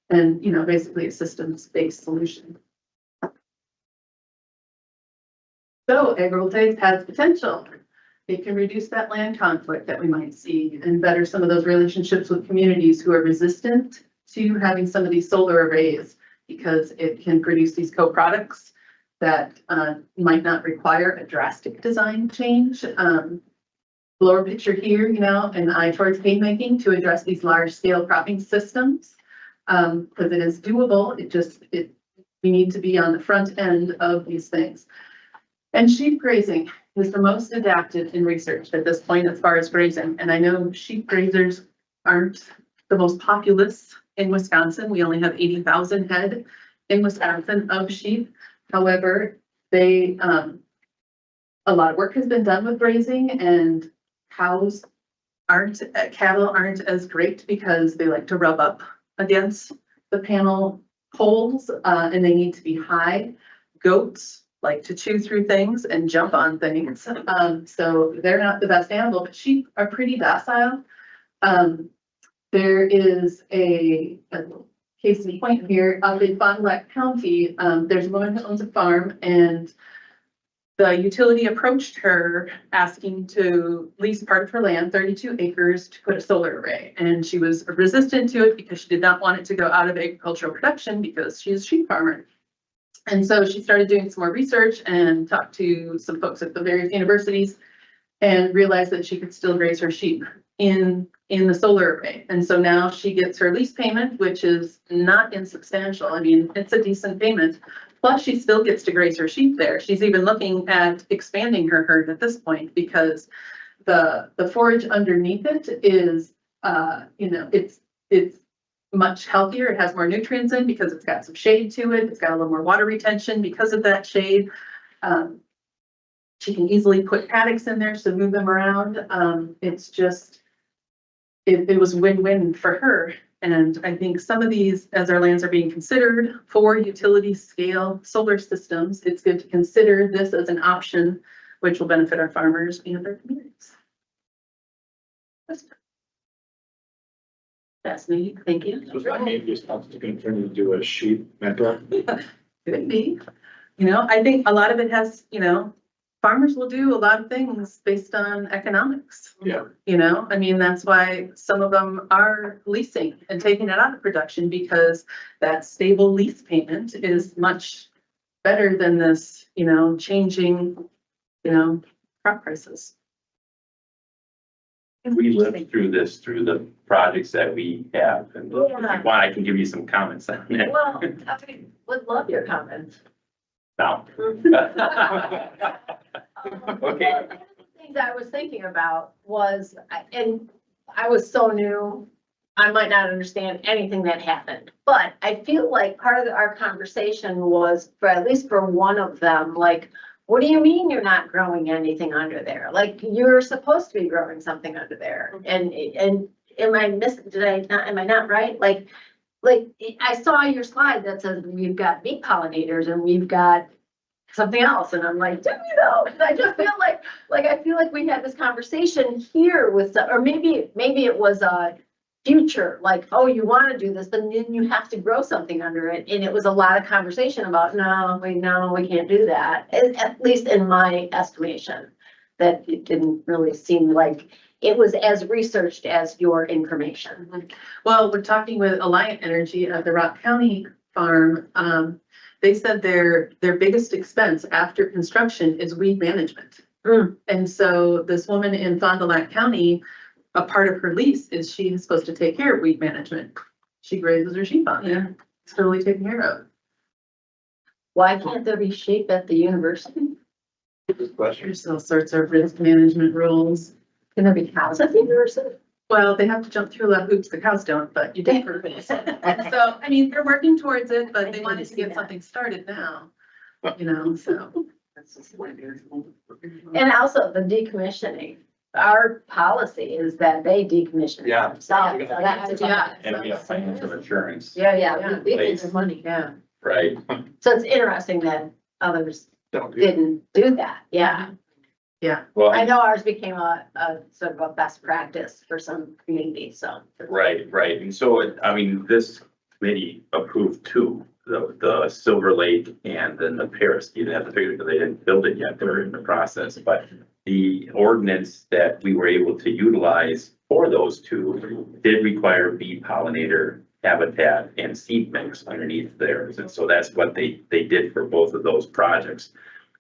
and, you know, basically a systems-based solution. So agrivoltaics has potential. It can reduce that land conflict that we might see and better some of those relationships with communities who are resistant to having some of these solar arrays because it can produce these co-products that might not require a drastic design change. Lower picture here, you know, an eye towards haymaking to address these large scale cropping systems because it is doable. We need to be on the front end of these things. And sheep grazing is the most adapted in research at this point as far as grazing. And I know sheep grazers aren't the most populous in Wisconsin. We only have 80,000 head in Wisconsin of sheep. However, a lot of work has been done with grazing, and cattle aren't as great because they like to rub up against the panel poles and they need to be high. Goats like to chew through things and jump on things. So they're not the best animal, but sheep are pretty docile. There is a case in point here up in Fond du Lac County. There's a woman who owns a farm and the utility approached her asking to lease part of her land, 32 acres, to put a solar array. And she was resistant to it because she did not want it to go out of agricultural production because she's a sheep farmer. And so she started doing some more research and talked to some folks at the various universities and realized that she could still graze her sheep in the solar array. And so now she gets her lease payment, which is not insubstantial. I mean, it's a decent payment. Plus she still gets to graze her sheep there. She's even looking at expanding her herd at this point because the forage underneath it is, you know, it's much healthier. It has more nutrients in because it's got some shade to it. It's got a little more water retention because of that shade. She can easily put paddocks in there, so move them around. It's just, it was win-win for her. And I think some of these, as our lands are being considered for utility scale solar systems, it's good to consider this as an option, which will benefit our farmers and their communities. Fascinating, thank you. So that may be responsible to turn into a sheep mentor. Could be. You know, I think a lot of it has, you know, farmers will do a lot of things based on economics. Yeah. You know, I mean, that's why some of them are leasing and taking it out of production because that stable lease payment is much better than this, you know, changing, you know, crop prices. We lived through this, through the projects that we have, and if you Yeah. want, I can give you some comments on it Well, I would love your comments. now. Okay. One of the things I was thinking about was, and I was so new, I might not understand anything that happened. But I feel like part of our conversation was, for at least for one of them, like, what do you mean you're not growing anything under there? Like, you're supposed to be growing something under there. And am I am I not right? Like, I saw your slide that says we've got bee pollinators and we've got something else. And I'm like, do you know? And I just feel like I feel like we had this conversation here with, or maybe it was a future, like, oh, you want to do this, but then you have to grow something under it. And it was a lot of conversation about, no, we can't do that. At least in my estimation, that it didn't really seem like it was as researched as your information. Well, we're talking with Alliant Energy at the Rock County farm. They said their biggest expense after construction is weed management. Mm. And so this woman in Fond du Lac County, a part of her lease is she is supposed to take care of weed management. She grazes her sheep on there. It's totally taken care of. Why can't there be sheep at the university? Good question. There's all sorts of risk management rules. Can there be cows at the university? Well, they have to jump through a lot of hoops. The cows don't, but you do for this. So, I mean, they're working towards it, but they wanted to get something started now, you know, so. And also the decommissioning. Our policy is that they decommission it Yeah. themselves. So that's, yeah. And we have financial insurance, Yeah, we Place. pay the money, yeah. right? So it's interesting that others Don't do it. didn't do that, yeah. Well, I know ours became a sort of a best practice for some communities, so. right. And so, I mean, this committee approved two, the Silver Lake and then the Paris. You didn't have to figure it, they didn't build it yet, they're in the process, but the ordinance that we were able to utilize for those two did require bee pollinator habitat and seed mix underneath theirs. And so that's what they did for both of those projects.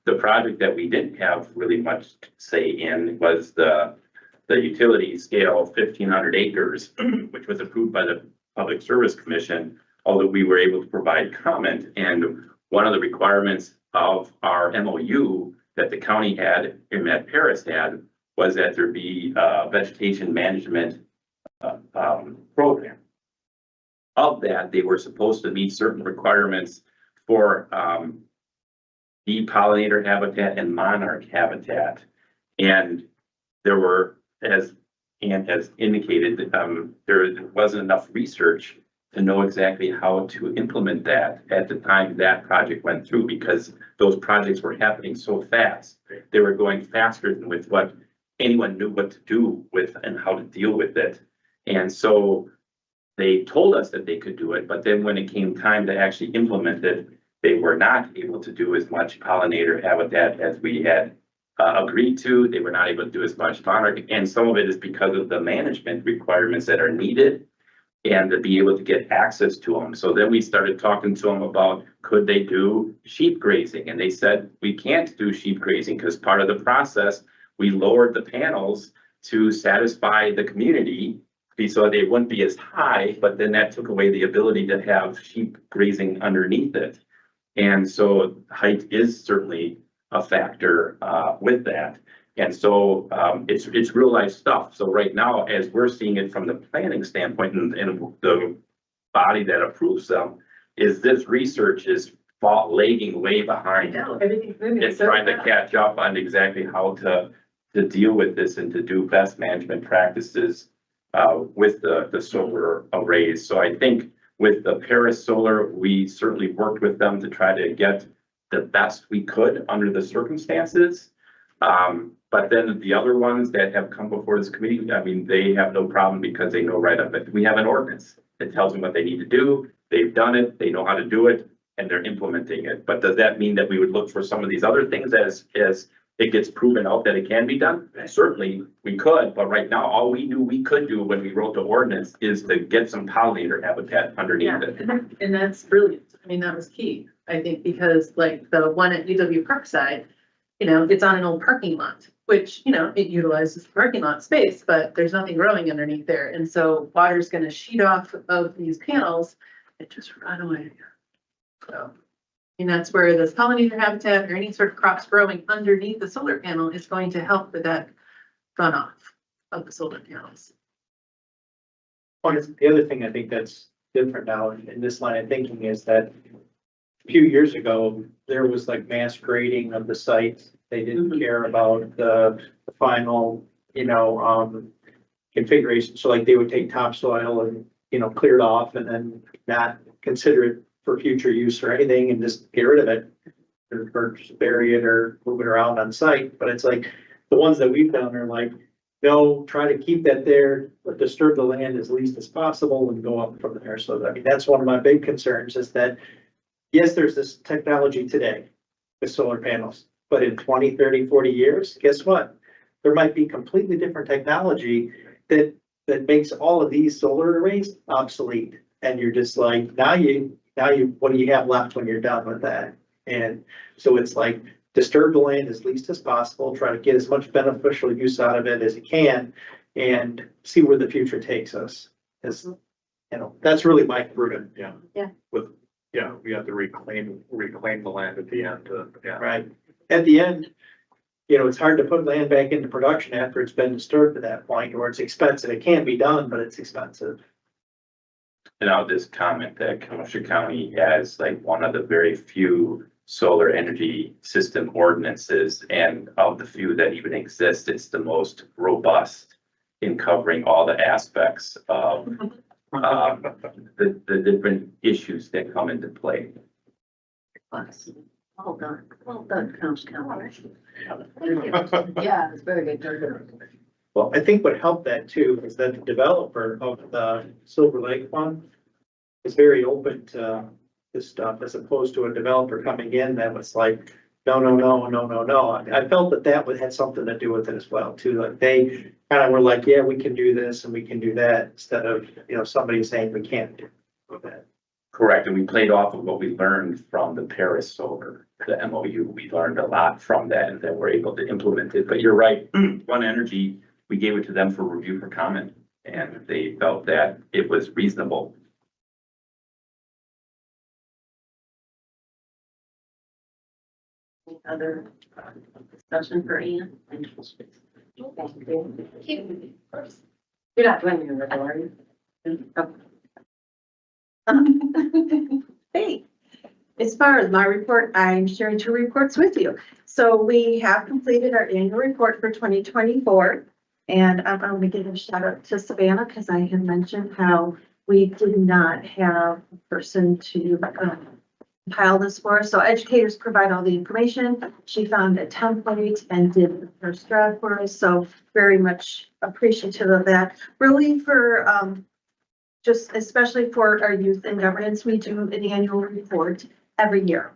The project that we didn't have really much say in was the utility scale 1,500 acres, which was approved by the Public Service Commission, although we were able to provide comment. And one of the requirements of our MOU that the county had and that Paris had was that there be a vegetation management program. Of that, they were supposed to meet certain requirements for bee pollinator habitat and monarch habitat. And there were, as Ann has indicated, there wasn't enough research to know exactly how to implement that at the time that project went through, because those projects were happening so fast. They were going faster than with what anyone knew what to do with and how to deal with it. And so they told us that they could do it, but then when it came time to actually implement it, they were not able to do as much pollinator habitat as we had agreed to. They were not able to do as much monarch, and some of it is because of the management requirements that are needed and to be able to get access to them. So then we started talking to them about, could they do sheep grazing? And they said, we can't do sheep grazing because part of the process, we lowered the panels to satisfy the community so they wouldn't be as high, but then that took away the ability to have sheep grazing underneath it. And so height is certainly a factor with that. And so it's real life stuff. So right now, as we're seeing it from the planning standpoint and the body that approves them, is this research is lagging way behind. Everything's moving. It's trying to catch up on exactly how to deal with this and to do best management practices with the solar arrays. So I think with the Paris Solar, we certainly worked with them to try to get the best we could under the circumstances. But then the other ones that have come before this committee, I mean, they have no problem because they know right up it. We have an ordinance that tells them what they need to do. They've done it, they know how to do it, and they're implementing it. But does that mean that we would look for some of these other things as it gets proven out that it can be done, certainly we could, but right now, all we knew we could do when we wrote the ordinance is to get some pollinator habitat underneath Yeah, it. and that's brilliant. I mean, that was key, I think, because like the one at UW Parkside, it's on an old parking lot, which, it utilizes parking lot space, but there's nothing growing underneath there. And so water's gonna sheet off of these panels and just run away. So, and that's where this pollinator habitat or any sort of crops growing underneath the solar panel is going to help with that runoff of the solar panels. The other thing I think that's different now in this line of thinking is that a few years ago, there was like mass grading of the site. They didn't care about the final, configuration. So like they would take topsoil and, clear it off and then not consider it for future use or anything and just get rid of it. Or just bury it or move it around on site. But it's like the ones that we've done are like, no, try to keep that there, but disturb the land as least as possible and go up from there. So I mean, that's one of my big concerns is that, yes, there's this technology today with solar panels, but in 20, 30, 40 years, guess what? There might be completely different technology that makes all of these solar arrays obsolete. And you're just like, now you, what do you have left when you're done with that? And so it's like, disturb the land as least as possible, try to get as much beneficial use out of it as you can, and see where the future takes us. As, that's really my prudent. Yeah. Yeah. We have to reclaim the land at the end, Right. At the end, it's hard to put land back into production after it's been disturbed to that point, or it's expensive. It can be done, but it's expensive. And I'll just comment that Kenosha County has like one of the very few solar energy system ordinances, and of the few that even exist, it's the most robust in covering all the aspects of the different issues that come into play. Well done, Council. Yeah, it's very good. Well, I think what helped that too is that the developer of the Silver Lake Fund is very open to this stuff as opposed to a developer coming in that was like, no. I felt that had something to do with it as well too. Like they kind of were like, yeah, we can do this and we can do that instead of, somebody saying we can't do that. Correct, and we played off of what we learned from the Paris Solar, the MOU. We learned a lot from that and then we're able to implement it. But you're right, One Energy, we gave it to them for review for comment, and they felt that it was reasonable. Any other discussion for Ian? You're not doing your report, are you? Hey, as far as my report, I'm sharing 2 reports with you. So we have completed our annual report for 2024. And I'm going to give a shout out to Savannah because I had mentioned how we did not have a person to compile this for us. So educators provide all the information. She found a template and did the first draft for us. So very much appreciative of that. Really for just especially for our youth and governance, we do an annual report every year.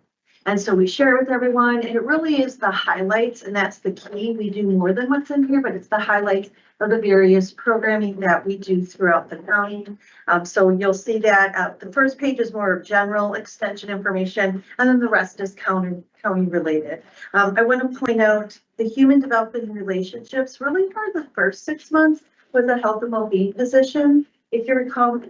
And so we share with everyone, and it really is the highlights, and that's the key. We do more than what's in here, but it's the highlights of the various programming that we do throughout the county. So you'll see that the first page is more general extension information, and then the rest is county related. I want to point out the human development and relationships really for the first 6 months was a health and well-being position. If you recall,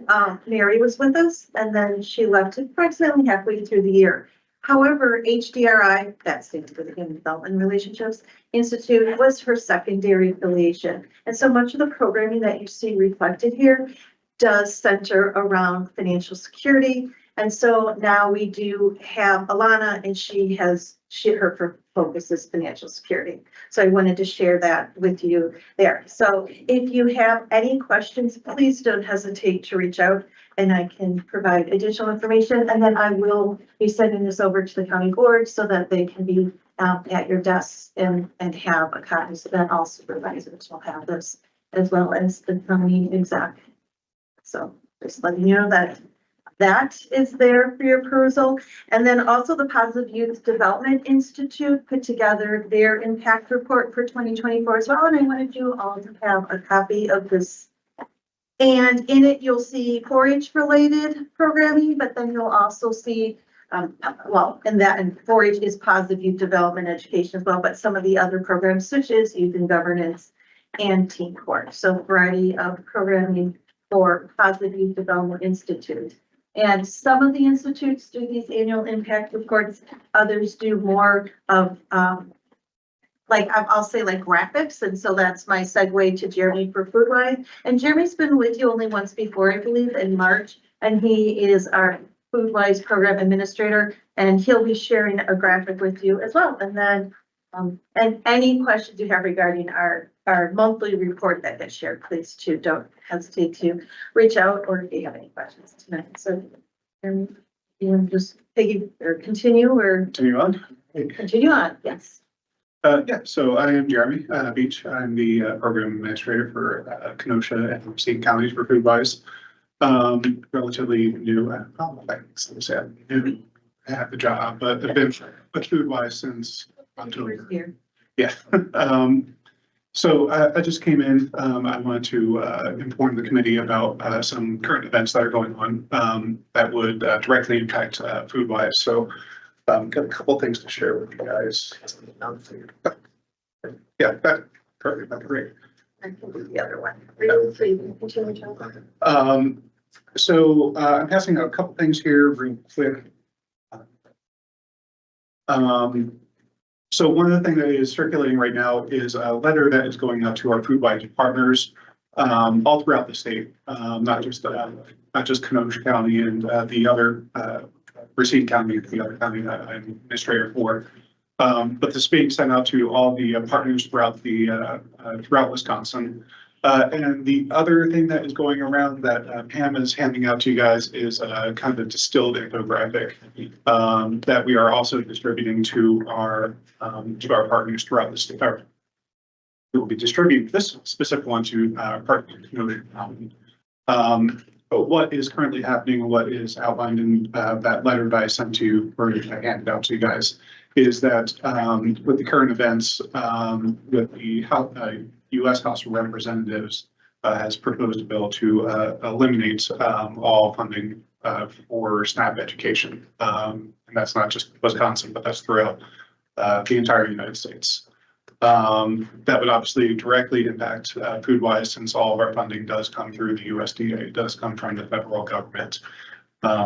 Mary was with us, and then she left approximately halfway through the year. However, HDRI, that stands for the Human Development and Relationships Institute, was her secondary affiliation. And so much of the programming that you see reflected here does center around financial security. And so now we do have Alana, and her focus is financial security. So I wanted to share that with you there. So if you have any questions, please don't hesitate to reach out and I can provide additional information. And then I will be sending this over to the county board so that they can be at your desks and have a copy so that all supervisors will have this as well as the county exec. So just letting you know that that is there for your perusal. And then also the Positive Youth Development Institute put together their impact report for 2024 as well. And I wanted you all to have a copy of this. And in it, you'll see 4-H related programming, but then you'll also see, and 4-H is positive youth development education as well, but some of the other programs such as youth and governance and teen court. So a variety of programming for Positive Youth Development Institute. And some of the institutes do these annual impact reports, others do more of, I'll say like graphics, and so that's my segue to Jeremy for Foodwise. And Jeremy's been with you only once before, I believe, in March, and he is our Foodwise program administrator, and he'll be sharing a graphic with you as well. And then, and any questions you have regarding our monthly report that gets shared, please too, don't hesitate to reach out, or if you have any questions tonight. So, you want to just continue on? Continue on, yes. Yeah, so I am Jeremy Beach. I'm the program administrator for Kenosha and Racine counties for Foodwise. Relatively new, I don't know if I say I'm new, I have the job, but I've been with Foodwise since October. Yeah. So I just came in. I wanted to inform the committee about some current events that are going on that would directly impact Foodwise. So got a couple things to share with you guys. Yeah, that perfect. That's great. I can do the other one. So I'm passing out a couple things here real quick. So one of the things that is circulating right now is a letter that is going out to our Foodwise partners all throughout the state, not just Kenosha County and the other Racine County, the other county that I'm administrator for. But this is being sent out to all the partners throughout Wisconsin. And the other thing that is going around that Pam is handing out to you guys is kind of a distilled infographic that we are also distributing to our partners throughout the state. We will be distributing this specific one to our partners. But what is currently happening and what is outlined in that letter that I sent to you, or I handed out to you guys, is that with the current events, with the U.S. House of Representatives has proposed a bill to eliminate all funding for SNAP education. And that's not just Wisconsin, but that's throughout the entire United States. That would obviously directly impact Foodwise, since all of our funding does come through the USDA, it does come from the federal government.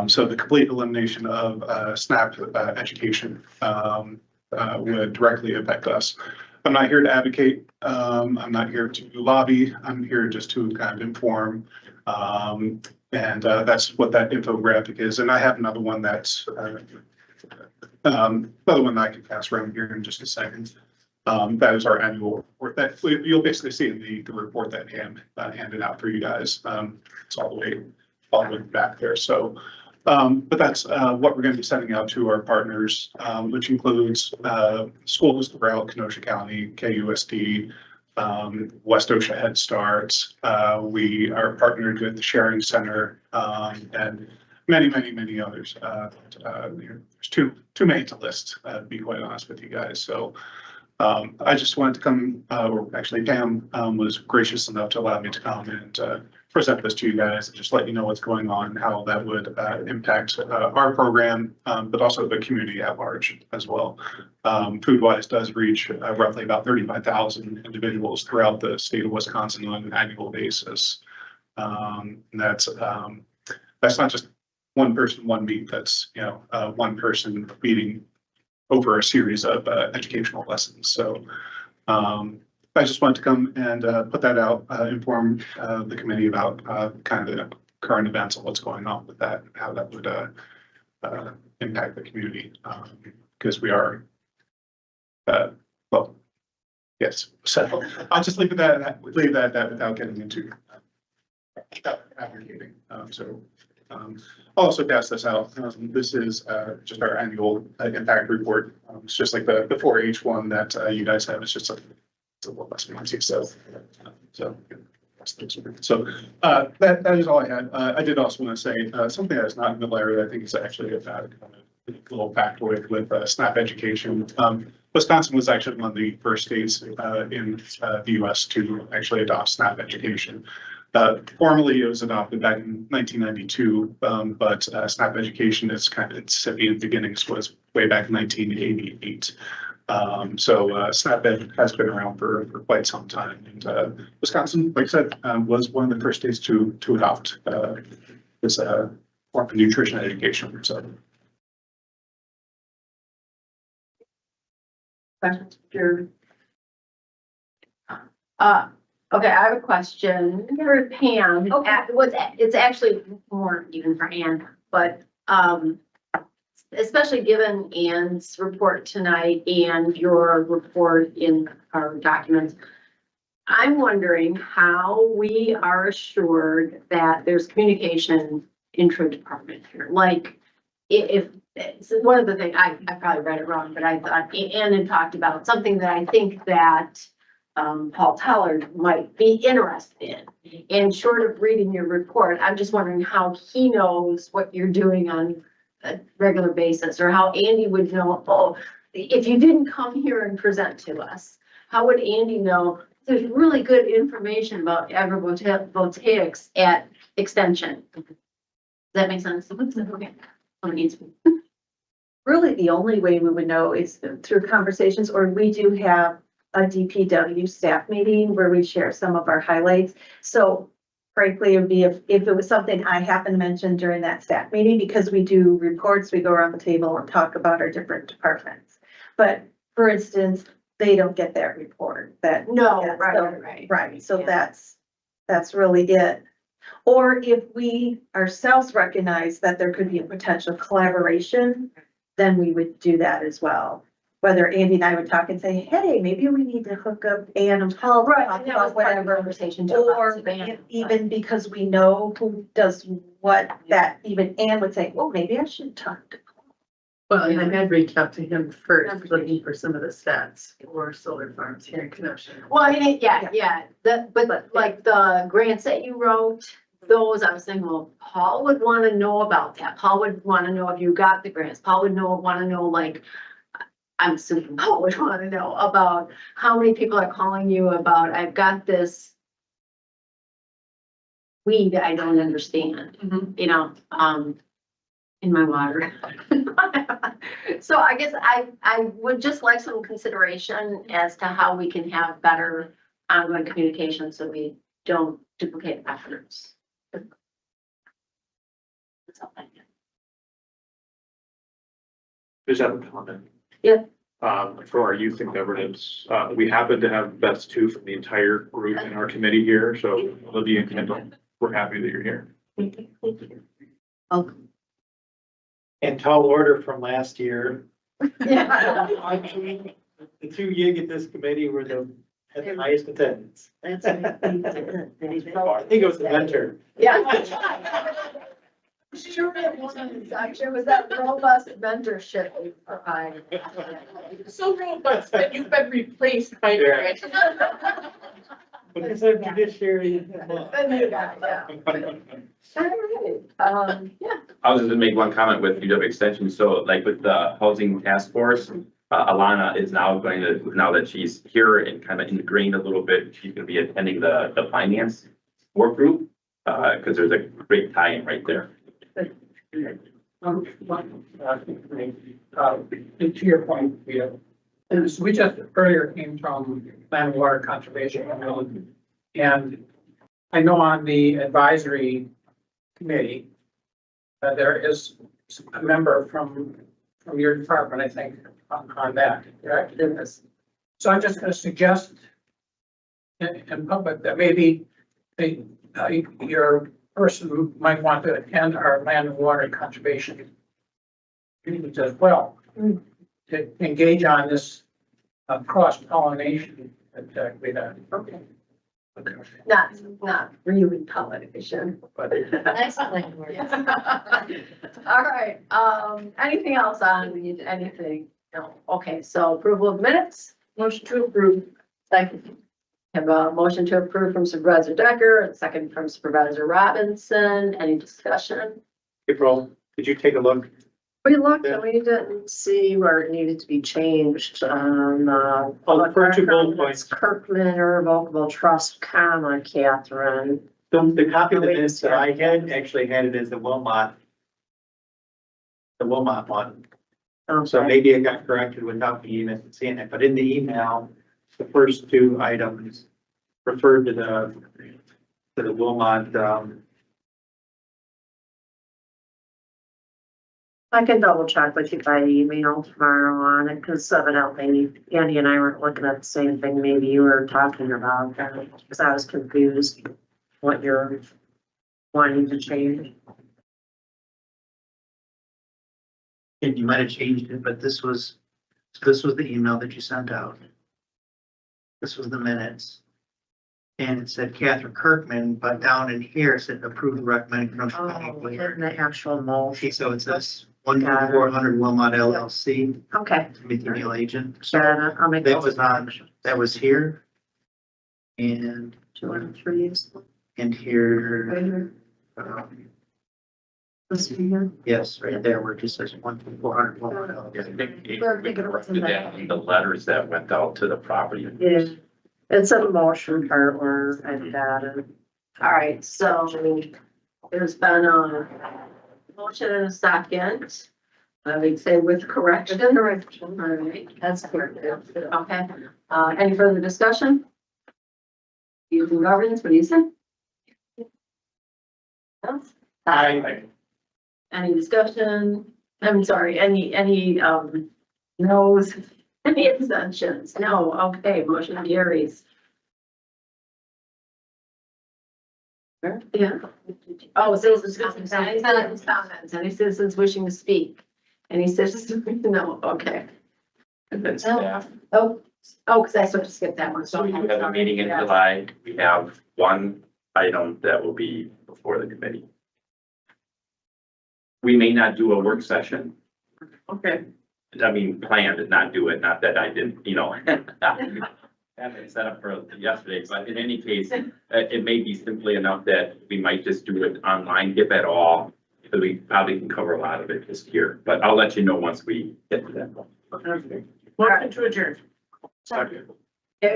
So the complete elimination of SNAP education would directly affect us. I'm not here to advocate. I'm not here to lobby. I'm here just to kind of inform. And that's what that infographic is. And I have another one that's another one that I can pass around here in just a second. That is our annual report that you'll basically see in the report that Pam handed out for you guys. It's all the way back there. So, but that's what we're going to be sending out to our partners, which includes schools throughout Kenosha County, KUSD, West Osha Head Start. We are partnered with the Sharing Center and many others. There's too many to list, to be quite honest with you guys. So I just wanted to come, or actually Pam was gracious enough to allow me to come and present this to you guys and just let you know what's going on, how that would impact our program, but also the community at large as well. Foodwise does reach roughly about 35,000 individuals throughout the state of Wisconsin on an annual basis. And that's not just one person, one beat. That's, one person beating over a series of educational lessons. So I just wanted to come and put that out, inform the committee about kind of the current events and what's going on with that, and how that would impact the community, because we are, well, yes. So I'll just leave that without getting into advocating. I'll also pass this out. This is just our annual impact report. It's just like the 4-H one that you guys have. It's just a little less fancy. So discuss those. So that is all I had. I did also want to say something that's not in the letter that I think is actually a little factoid with SNAP education. Wisconsin was actually one of the first states in the US to actually adopt SNAP education. Formally, it was adopted back in 1992, but SNAP education is kind of its beginnings was way back in 1988. So SNAP Ed has been around for quite some time, and Wisconsin, like I said, was one of the first states to adopt this form of nutrition education. So. Questions? Okay, I have a question for Pam. It's actually more even for Ann, but, especially given Ann's report tonight and your report in our documents, I'm wondering how we are assured that there's communication intra-department here. Like, if it's one of the things, I probably read it wrong, but I thought Ann had talked about something that I think that Paul Teller might be interested in. And short of reading your report, I'm just wondering how he knows what you're doing on a regular basis, or how Andy would know, oh, if you didn't come here and present to us, how would Andy know there's really good information about agrivoltaics at Extension? Does that make sense? Okay. Really, the only way we would know is through conversations, or we do have a DPW staff meeting where we share some of our highlights. So frankly, it would be if it was something I happened to mention during that staff meeting, because we do reports, we go around the table and talk about our different departments. But for instance, they don't get that report that. No, yeah, right. Right, so Yeah. that's really it. Or if we ourselves recognize that there could be a potential collaboration, then we would do that as well. Whether Andy and I would talk and say, hey, maybe we need to hook up Ann and Paul. to Right, talk and that was about part of the whatever. conversation too. about Or Savannah. even because we know who does what, that even Ann would say, well, maybe I should talk to. Well, and I had reached out to him first, looking for some of the stats for solar farms here in Kenosha. Well, yeah, but like the grants that you wrote, those, I was thinking, well, Paul would want to know about that. Paul would want to know if you got the grants. Paul would want to know, like, I'm assuming Paul would want to know about how many people are calling you about, I've got this weed I don't understand, you know, in my water. So I guess I would just like some consideration as to how we can have better ongoing communication so we don't duplicate efforts. That's all I get. Just have a comment. Yeah. For our youth and governance, we happen to have best two from the entire group in our committee here, so Olivia and Kendall, we're happy that you're here. Thank you. And tall order from last year. Yeah. The two you get this committee were had the highest attendance. That's. I think it was the mentor. Yeah. I'm sure it was that robust mentorship we provided. So robust that you've been replaced by. But it's a judiciary. The new guy, yeah. All right, yeah. I was just gonna make one comment with UW Extension. So like with the housing task force, Alana is now going to, now that she's here and kind of ingrained a little bit, she's gonna be attending the finance work group. Cause there's a great tie-in right there. To your point, we just earlier came from Land and Water Conservation. And I know on the advisory committee, there is a member from your department, I think, on that, correct? So I'm just going to suggest in public that maybe your person might want to attend our Land and Water Conservation meetings as well, to engage on this cross-pollination that we have. Okay. Not really politician, but. Excellent. All right, anything else on anything? No, okay, so approval of minutes? Motion to approve. Second. Have a motion to approve from Supervisor Decker, and second from Supervisor Robinson. Any discussion? April, did you take a look? We looked and we didn't see where it needed to be changed on, the first two bullet points. Kirkman Irrevocable Trust, comma, Catherine. The copy of the minutes that I had actually had it as the Wilmot. The Wilmot one. So Okay. maybe it got corrected without me even seeing it, but in the email, the first two items referred to the Wilmot, I can double check with you by email tomorrow on it, because evidently Andy and I weren't looking at the same thing maybe you were talking about, because I was confused what you're wanting to change. And you might have changed it, but this was the email that you sent out. This was the minutes. And it said Catherine Kirkman, but down in here it said approved recommended from. Oh, in the actual motion. So it says 1,400 Wilmot LLC, Okay, Timothy Neal agent. So got it. I'll make. that was on, that was here. And, 203. and here, Right here. This one here. yes, right there where it just says 1,400 Wilmot Yeah, I LLC. think he corrected that in the letters that went out to the property. Yeah, it's a motion part where I've got it. All right, so there's been a motion and a second. I would say with correction. Correction. All right, that's correct. Okay, any further discussion? Youth and governance, what do you say? I, Any discussion? I'm sorry, any no's, any abstentions? No, okay, motion carries. Yeah. Oh, citizens comments, any citizens wishing to speak? Any citizens, no, okay. And then staff. Oh, because I sort of skipped that one. So we have a meeting in July. We have one item that will be before the committee. We may not do a work session. Okay. I mean, plan to not do it, not that I didn't, have it set up for yesterday, but in any case, it may be simply enough that we might just do it online, if at all. So we probably can cover a lot of it just here, but I'll let you know once we get to that. motion to adjourn. Okay,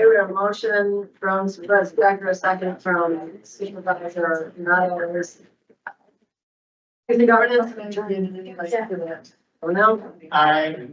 we have a motion from Supervisor Decker, a second from Supervisor Nuttall. Is the governance? Oh, no. I.